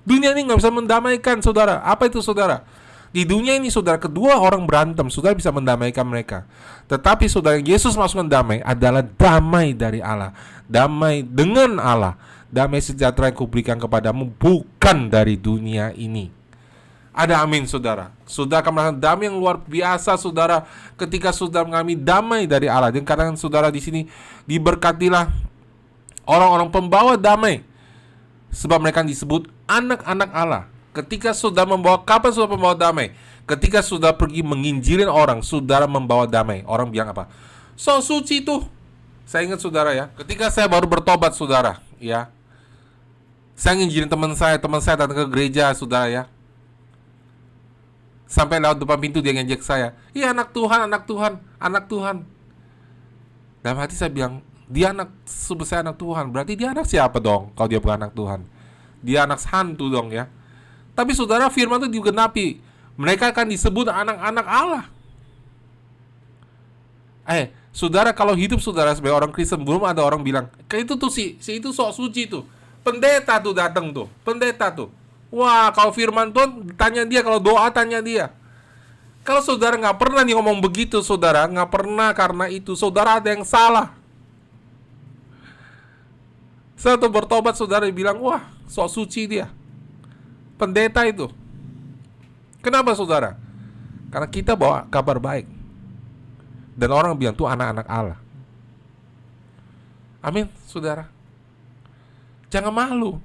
Speaker 6: Dunia ini gak bisa mendamaikan, saudara. Apa itu, saudara? Di dunia ini, saudara, kedua orang berantem, saudara bisa mendamaikan mereka. Tetapi, saudara, Yesus masukkan damai adalah damai dari Allah, damai dengan Allah. Damai sejahtera yang kuberikan kepadamu bukan dari dunia ini. Ada amin, saudara. Saudara akan merasakan damai yang luar biasa, saudara, ketika saudara mengalami damai dari Allah. Dan katakan, saudara, di sini diberkatilah orang-orang pembawa damai, sebab mereka disebut anak-anak Allah. Ketika saudara membawa, kapan saudara membawa damai? Ketika saudara pergi menginjilin orang, saudara membawa damai. Orang bilang apa? So suci tuh. Saya ingat, saudara ya, ketika saya baru bertobat, saudara ya, saya nginjilin teman saya datang ke gereja, saudara ya. Sampai lewat depan pintu dia ngejek saya. Iya, anak Tuhan. Dalam hati saya bilang, dia saya anak Tuhan. Berarti dia anak siapa dong kalau dia bukan anak Tuhan? Dia anak hantu dong ya. Tapi saudara, firman itu digenapi. Mereka akan disebut anak-anak Allah. Saudara, kalau hidup saudara sebagai orang Kristen, belum ada orang bilang, kayak itu tuh si itu sok suci tuh. Pendeta tuh datang tuh. Wah, kalau firman Tuhan tanya dia, kalau doa tanya dia. Kalau saudara nggak pernah nih ngomong begitu, saudara nggak pernah, karena itu saudara ada yang salah. Satu bertobat, saudara bilang, wah, sok suci dia, pendeta itu. Kenapa, saudara? Karena kita bawa kabar baik dan orang bilang tuh anak-anak Allah. Amin, saudara. Jangan malu.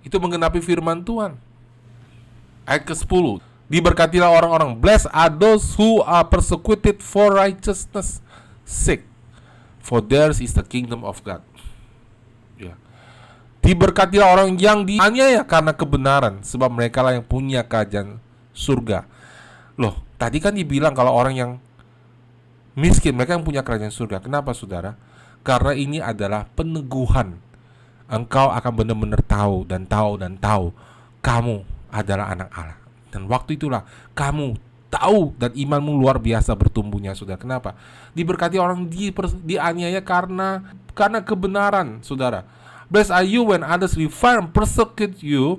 Speaker 6: Itu menggenapi firman Tuhan. Ayat ke-10, diberkatilah orang-orang, blessed are those who are persecuted for righteousness' sake, for theirs is the kingdom of God. Ya. Diberkatilah orang yang dianiaya karena kebenaran, sebab mereka lah yang punya kerajaan surga. Loh, tadi kan dibilang kalau orang yang miskin, mereka yang punya kerajaan surga. Kenapa saudara? Karena ini adalah peneguhan. Engkau akan benar-benar tahu dan tahu dan tahu kamu adalah anak Allah. Dan waktu itulah kamu tahu dan imanmu luar biasa bertumbuhnya, saudara. Kenapa? Diberkati orang dianiaya karena kebenaran, saudara. Blessed are you when others revile and persecute you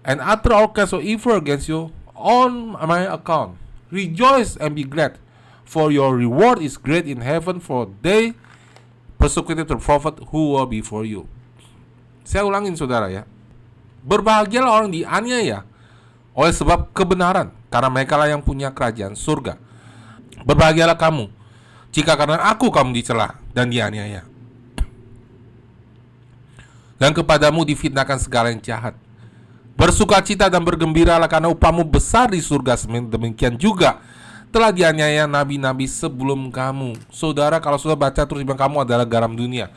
Speaker 6: and utter all kinds of evil against you on my account. Rejoice and be glad, for your reward is great in heaven, for they persecuted the prophet who were before you. Saya ulangin saudara ya. Berbahagialah orang dianiaya oleh sebab kebenaran, karena mereka lah yang punya kerajaan surga. Berbahagialah kamu jika karena aku kamu dicela dan dianiaya, dan kepadamu difitnahkan segala yang jahat. Bersukacita dan bergembiralah, karena upahmu besar di surga. Demikian juga telah dianiaya nabi-nabi sebelum kamu. Saudara, kalau sudah baca terus bilang kamu adalah garam dunia,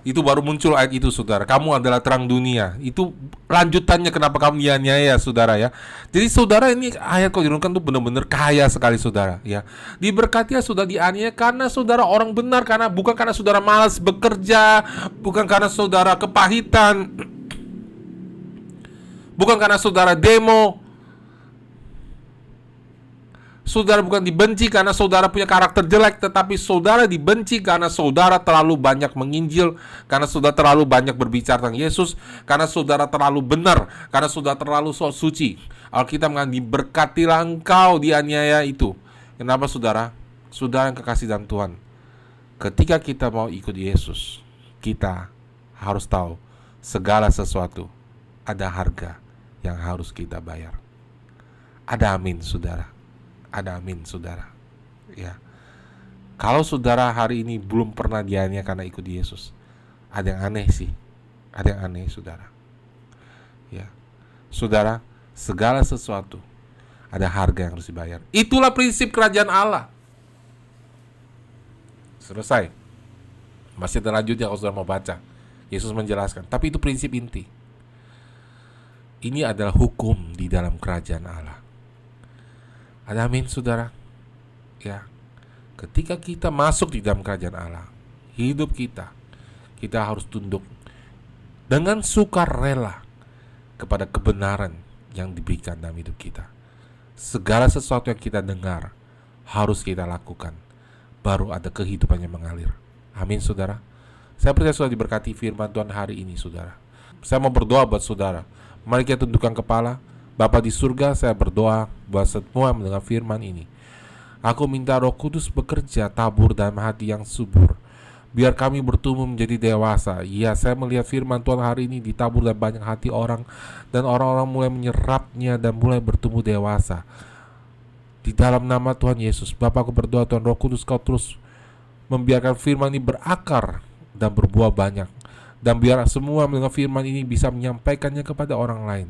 Speaker 6: itu baru muncul ayat itu, saudara. Kamu adalah terang dunia. Itu lanjutannya kenapa kamu dianiaya, saudara ya. Jadi saudara, ini ayat kalau dirunkan tuh benar-benar kaya sekali, saudara ya. Diberkati sudah dianiaya karena saudara orang benar, karena bukan karena saudara malas bekerja, bukan karena saudara kepahitan, bukan karena saudara demo. Saudara bukan dibenci karena saudara punya karakter jelek, tetapi saudara dibenci karena saudara terlalu banyak menginjil, karena saudara terlalu banyak berbicara tentang Yesus, karena saudara terlalu benar, karena saudara terlalu sok suci. Alkitab mengatakan diberkatilah engkau dianiaya itu. Kenapa saudara? Saudara yang kekasih dalam Tuhan, ketika kita mau ikut Yesus, kita harus tahu segala sesuatu ada harga yang harus kita bayar. Ada amin, saudara. Ada amin, saudara. Ya. Kalau saudara hari ini belum pernah dianiaya karena ikut Yesus, ada yang aneh sih. Ada yang aneh, saudara. Ya. Saudara, segala sesuatu ada harga yang harus dibayar. Itulah prinsip kerajaan Allah. Selesai. Masih terlanjutnya kalau saudara mau baca. Yesus menjelaskan, tapi itu prinsip inti. Ini adalah hukum di dalam kerajaan Allah. Ada amin, saudara. Ya. Ketika kita masuk di dalam kerajaan Allah, hidup kita harus tunduk dengan sukarela kepada kebenaran yang diberikan dalam hidup kita. Segala sesuatu yang kita dengar harus kita lakukan, baru ada kehidupan yang mengalir. Amin, saudara. Saya percaya saudara diberkati firman Tuhan hari ini, saudara. Saya mau berdoa buat saudara. Mari kita tundukkan kepala. Bapa di surga, saya berdoa buat semua yang mendengar firman ini. Aku minta Roh Kudus bekerja tabur dalam hati yang subur, biar kami bertumbuh menjadi dewasa. Ya, saya melihat firman Tuhan hari ini ditabur dalam banyak hati orang, dan orang-orang mulai menyerapnya dan mulai bertumbuh dewasa. Di dalam nama Tuhan Yesus, Bapa, aku berdoa Tuhan Roh Kudus, Kau terus membiarkan firman ini berakar dan berbuah banyak, dan biar semua mendengar firman ini bisa menyampaikannya kepada orang lain,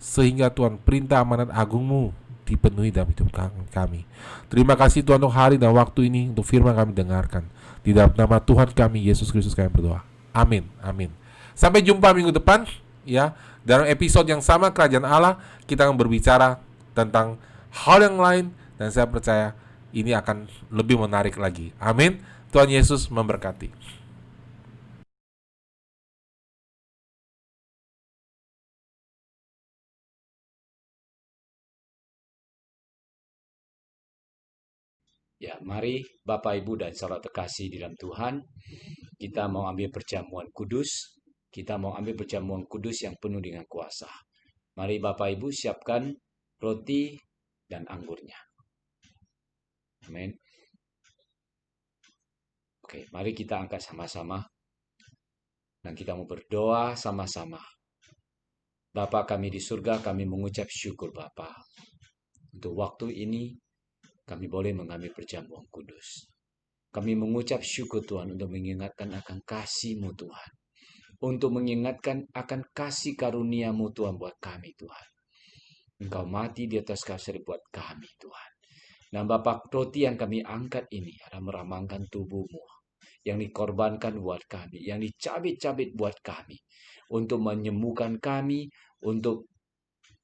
Speaker 6: sehingga Tuhan perintah amanat agungmu dipenuhi dalam hidup kami. Terima kasih Tuhan untuk hari dan waktu ini, untuk firman kami dengarkan. Di dalam nama Tuhan kami Yesus Kristus kami berdoa. Amin. Amin. Sampai jumpa minggu depan ya. Dalam episode yang sama Kerajaan Allah, kita akan berbicara tentang hal yang lain, dan saya percaya ini akan lebih menarik lagi. Amin. Tuhan Yesus memberkati.
Speaker 8: Ya, mari Bapak Ibu dan saudara terkasih di dalam Tuhan, kita mau ambil perjamuan kudus. Kita mau ambil perjamuan kudus yang penuh dengan kuasa. Mari Bapak Ibu siapkan roti dan anggurnya. Amin. Oke, mari kita angkat sama-sama. Dan kita mau berdoa sama-sama. Bapa kami di surga, kami mengucap syukur Bapa. Untuk waktu ini, kami boleh mengambil perjamuan kudus. Kami mengucap syukur Tuhan untuk mengingatkan akan kasih-Mu Tuhan. Untuk mengingatkan akan kasih karunia-Mu Tuhan buat kami Tuhan. Engkau mati di atas kayu salib buat kami Tuhan. Dan Bapak, roti yang kami angkat ini adalah melambangkan tubuh-Mu yang dikorbankan buat kami, yang dicabit-cabit buat kami, untuk menyembuhkan kami, untuk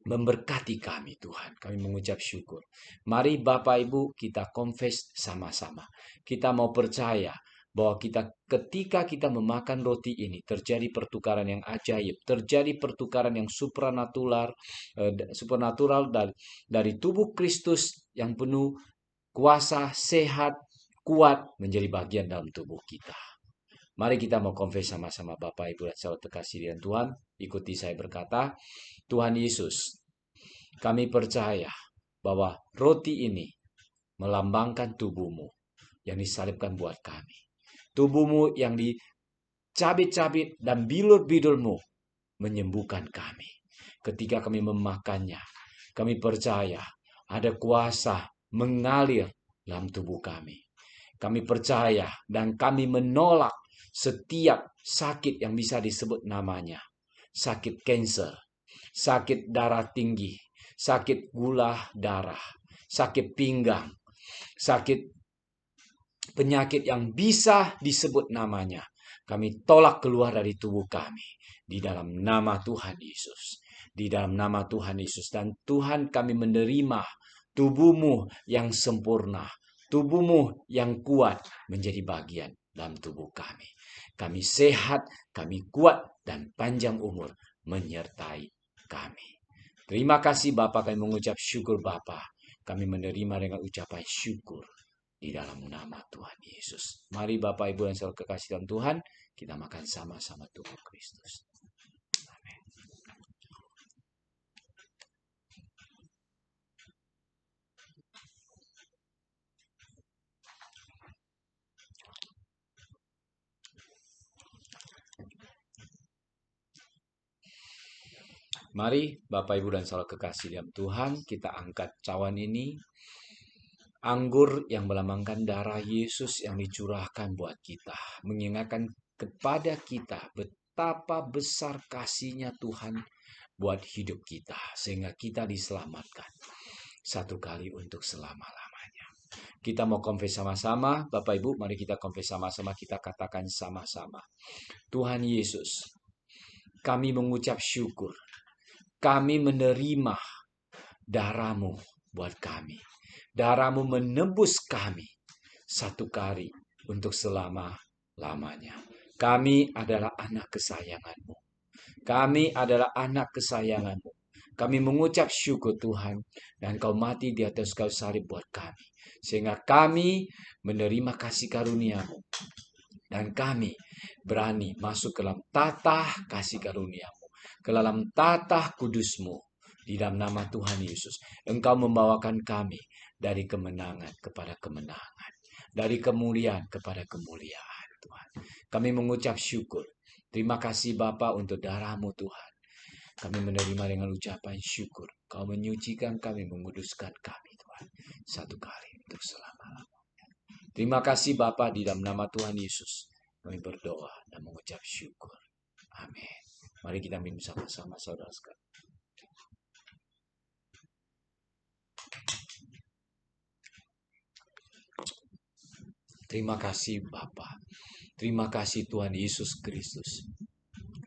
Speaker 8: memberkati kami Tuhan. Kami mengucap syukur. Mari Bapak Ibu kita confess sama-sama. Kita mau percaya bahwa ketika kita memakan roti ini terjadi pertukaran yang ajaib, terjadi pertukaran yang supernatural dari tubuh Kristus yang penuh kuasa, sehat, kuat menjadi bagian dalam tubuh kita. Mari kita mau confess sama-sama Bapak Ibu dan saudara terkasih dengan Tuhan. Ikuti saya berkata, Tuhan Yesus, kami percaya bahwa roti ini melambangkan tubuh-Mu yang disalibkan buat kami. Tubuh-Mu yang dicabit-cabit dan bilur-bidur-Mu menyembuhkan kami. Ketika kami memakannya, kami percaya ada kuasa mengalir dalam tubuh kami. Kami percaya dan kami menolak setiap sakit yang bisa disebut namanya. Sakit kanker, sakit darah tinggi, sakit gula darah, sakit pinggang, sakit penyakit yang bisa disebut namanya. Kami tolak keluar dari tubuh kami di dalam nama Tuhan Yesus. Di dalam nama Tuhan Yesus. Dan Tuhan, kami menerima tubuh-Mu yang sempurna, tubuh-Mu yang kuat menjadi bagian dalam tubuh kami. Kami sehat, kami kuat, dan panjang umur menyertai kami. Terima kasih Bapa, kami mengucap syukur Bapa. Kami menerima dengan ucapan syukur di dalam nama Tuhan Yesus. Mari Bapak, Ibu, dan saudara kekasih dalam Tuhan, kita makan sama-sama tubuh Kristus. Amin. Mari Bapak, Ibu, dan saudara kekasih dalam Tuhan, kita angkat cawan ini. Anggur yang melambangkan darah Yesus yang dicurahkan buat kita. Mengingatkan kepada kita betapa besar kasih-Nya Tuhan buat hidup kita. Sehingga kita diselamatkan satu kali untuk selama-lamanya. Kita mau confess sama-sama. Bapak Ibu, mari kita confess sama-sama. Kita katakan sama-sama. Tuhan Yesus, kami mengucap syukur. Kami menerima darah-Mu buat kami. Darah-Mu menebus kami satu kali untuk selama-lamanya. Kami adalah anak kesayangan-Mu. Kami adalah anak kesayangan-Mu. Kami mengucap syukur Tuhan, dan Kau mati di atas kayu salib buat kami. Sehingga kami menerima kasih karunia-Mu. Dan kami berani masuk ke dalam tatah kasih karunia-Mu. Ke dalam tatah kudus-Mu. Di dalam nama Tuhan Yesus, Engkau membawakan kami dari kemenangan kepada kemenangan, dari kemuliaan kepada kemuliaan Tuhan. Kami mengucap syukur. Terima kasih Bapa untuk darah-Mu Tuhan. Kami menerima dengan ucapan syukur. Kau menyucikan kami, menguduskan kami Tuhan. Satu kali untuk selama-lamanya. Terima kasih Bapa, di dalam nama Tuhan Yesus. Kami berdoa dan mengucap syukur. Amin. Mari kita minum sama-sama saudara sekalian. Terima kasih Bapa. Terima kasih Tuhan Yesus Kristus.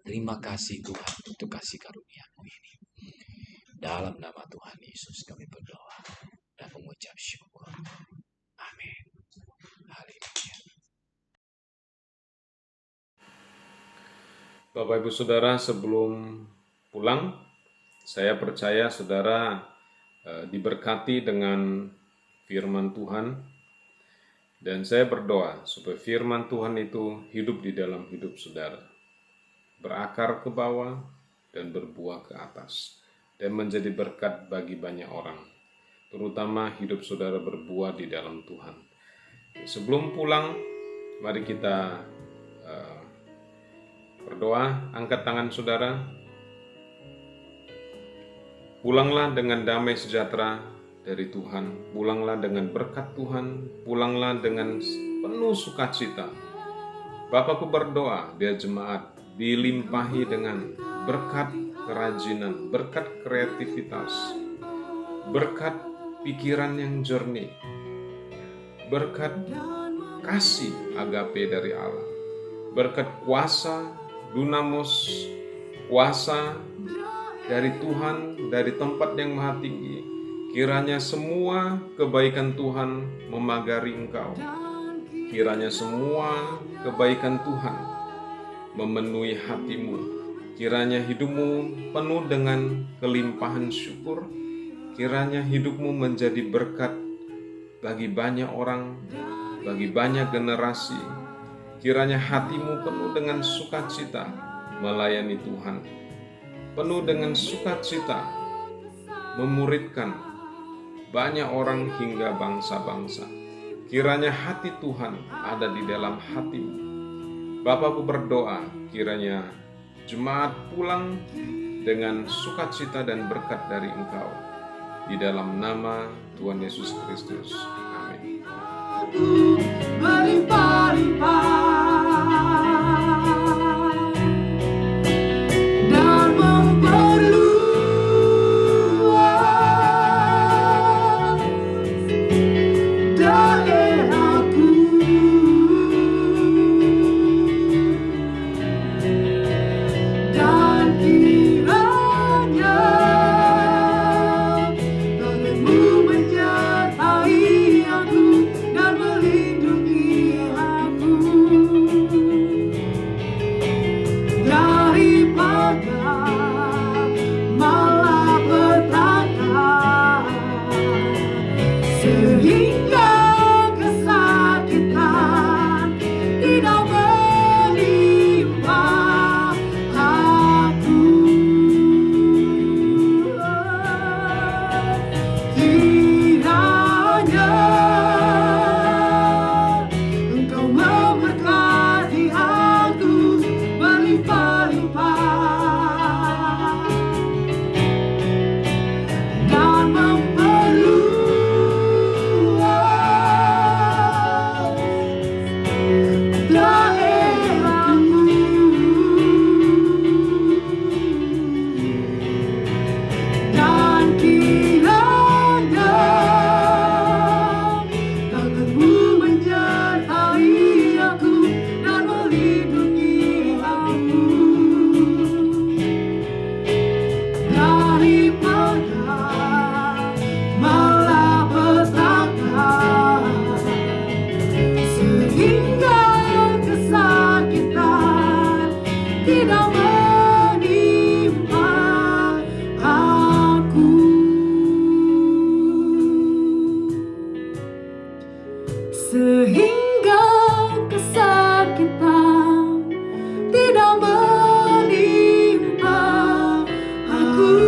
Speaker 8: Terima kasih Tuhan untuk kasih karunia-Mu ini. Dalam nama Tuhan Yesus kami berdoa dan mengucap syukur. Amin. Haleluya.
Speaker 6: Bapak Ibu Saudara, sebelum pulang, saya percaya saudara diberkati dengan firman Tuhan. Dan saya berdoa supaya firman Tuhan itu hidup di dalam hidup saudara. Berakar ke bawah dan berbuah ke atas. Dan menjadi berkat bagi banyak orang. Terutama hidup saudara berbuah di dalam Tuhan. Sebelum pulang, mari kita berdoa. Angkat tangan saudara. Pulanglah dengan damai sejahtera dari Tuhan, pulanglah dengan berkat Tuhan, pulanglah dengan penuh sukacita. Bapakku berdoa, biar jemaat dilimpahi dengan berkat kerajinan, berkat kreativitas, berkat pikiran yang jernih, berkat kasih agape dari Allah. Berkat kuasa, dunamos, kuasa dari Tuhan, dari tempat yang maha tinggi. Kiranya semua kebaikan Tuhan memagari engkau. Kiranya semua kebaikan Tuhan memenuhi hatimu. Kiranya hidupmu penuh dengan kelimpahan syukur. Kiranya hidupmu menjadi berkat bagi banyak orang, bagi banyak generasi. Kiranya hatimu penuh dengan sukacita melayani Tuhan. Penuh dengan sukacita memuridkan banyak orang hingga bangsa-bangsa. Kiranya hati Tuhan ada di dalam hatimu. Bapakku berdoa, kiranya jemaat pulang dengan sukacita dan berkat dari Engkau. Di dalam nama Tuhan Yesus Kristus. Amin.
Speaker 1: Sehingga kesakitan tidak menimpa aku.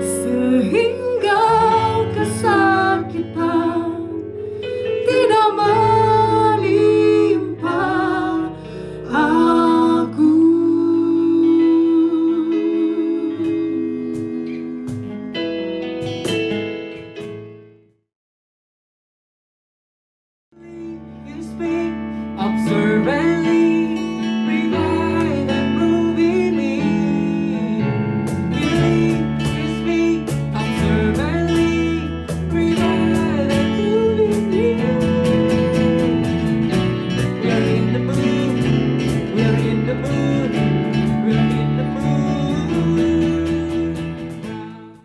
Speaker 1: Sehingga kesakitan tidak menimpa aku. Observe and